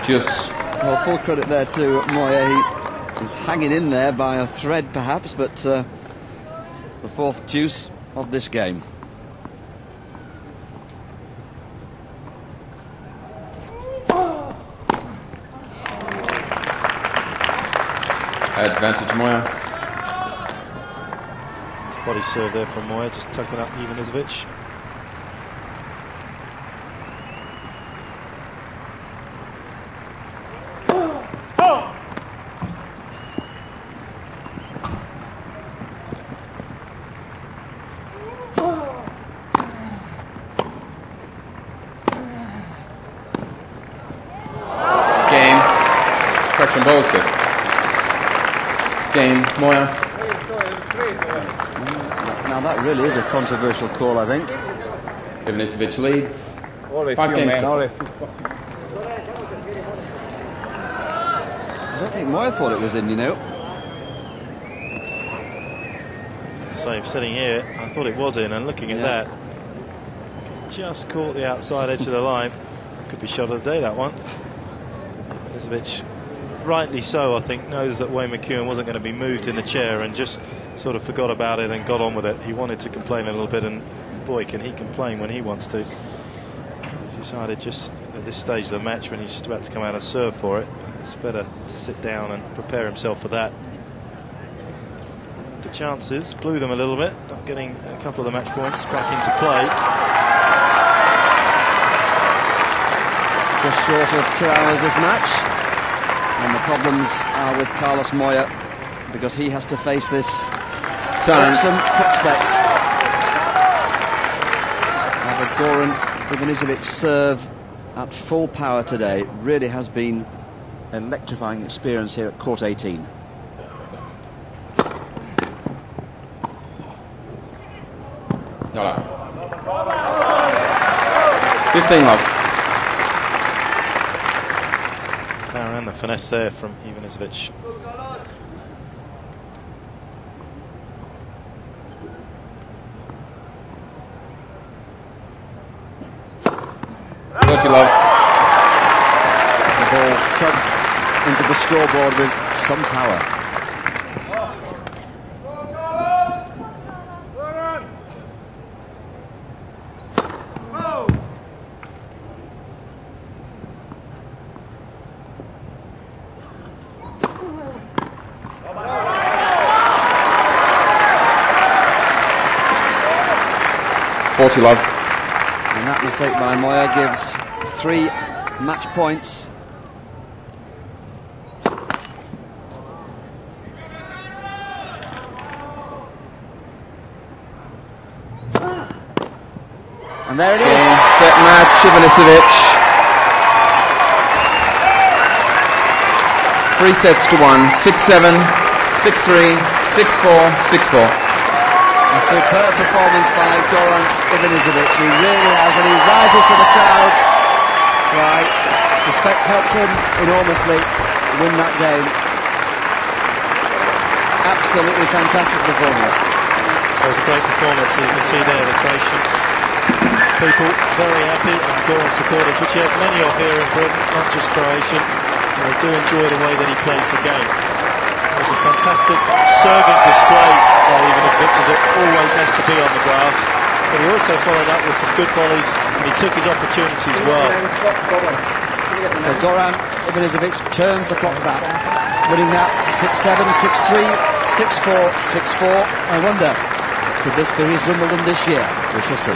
Juice.
Well, full credit there to Moya. He is hanging in there by a thread, perhaps, but the fourth deuce of this game.
Advantage Moya.
It's body serve there from Moya, just tucking up Ivanisevic.
Game, Moya.
Now that really is a controversial call, I think.
Ivanisevic leads. 5 games to 4.
I don't think Moya thought it was in, you know.
As I say, sitting here, I thought it was in, and looking at that, just caught the outside edge of the line. Could be shot of the day, that one. Ivanisevic, rightly so, I think, knows that Wayne McEwen wasn't going to be moved in the chair and just sort of forgot about it and got on with it. He wanted to complain a little bit, and boy, can he complain when he wants to. He's decided just at this stage of the match, when he's just about to come out and serve for it, it's better to sit down and prepare himself for that. The chances blew them a little bit, not getting a couple of the match points back into play.
Just short of 2 hours this match. And the problems are with Carlos Moya, because he has to face this irksome prospect of a Goran Ivanisevic serve at full power today. It really has been an electrifying experience here at Court 18.
No. 15 love.
And the finesse there from Ivanisevic.
What you love.
The ball thuds into the scoreboard with some power.
40 love.
And that mistake by Moya gives 3 match points. And there it is.
Set match, Ivanisevic. 3 sets to 1, 6-7, 6-3, 6-4, 6-4.
A superb performance by Goran Ivanisevic. He really has, and he rises to the crowd. I suspect helped him enormously win that game. Absolutely fantastic performance.
It was a great performance. You can see there the Croatian people very happy, and Goran supporters, which he has many of here in Britain, not just Croatian. They do enjoy the way that he plays the game. It was a fantastic serving display by Ivanisevic, as it always has to be on the grass. But he also followed up with some good volleys, and he took his opportunities well.
So Goran Ivanisevic turns the clock back, winning that 6-7, 6-3, 6-4, 6-4. I wonder, could this be his Wimbledon this year? We shall see.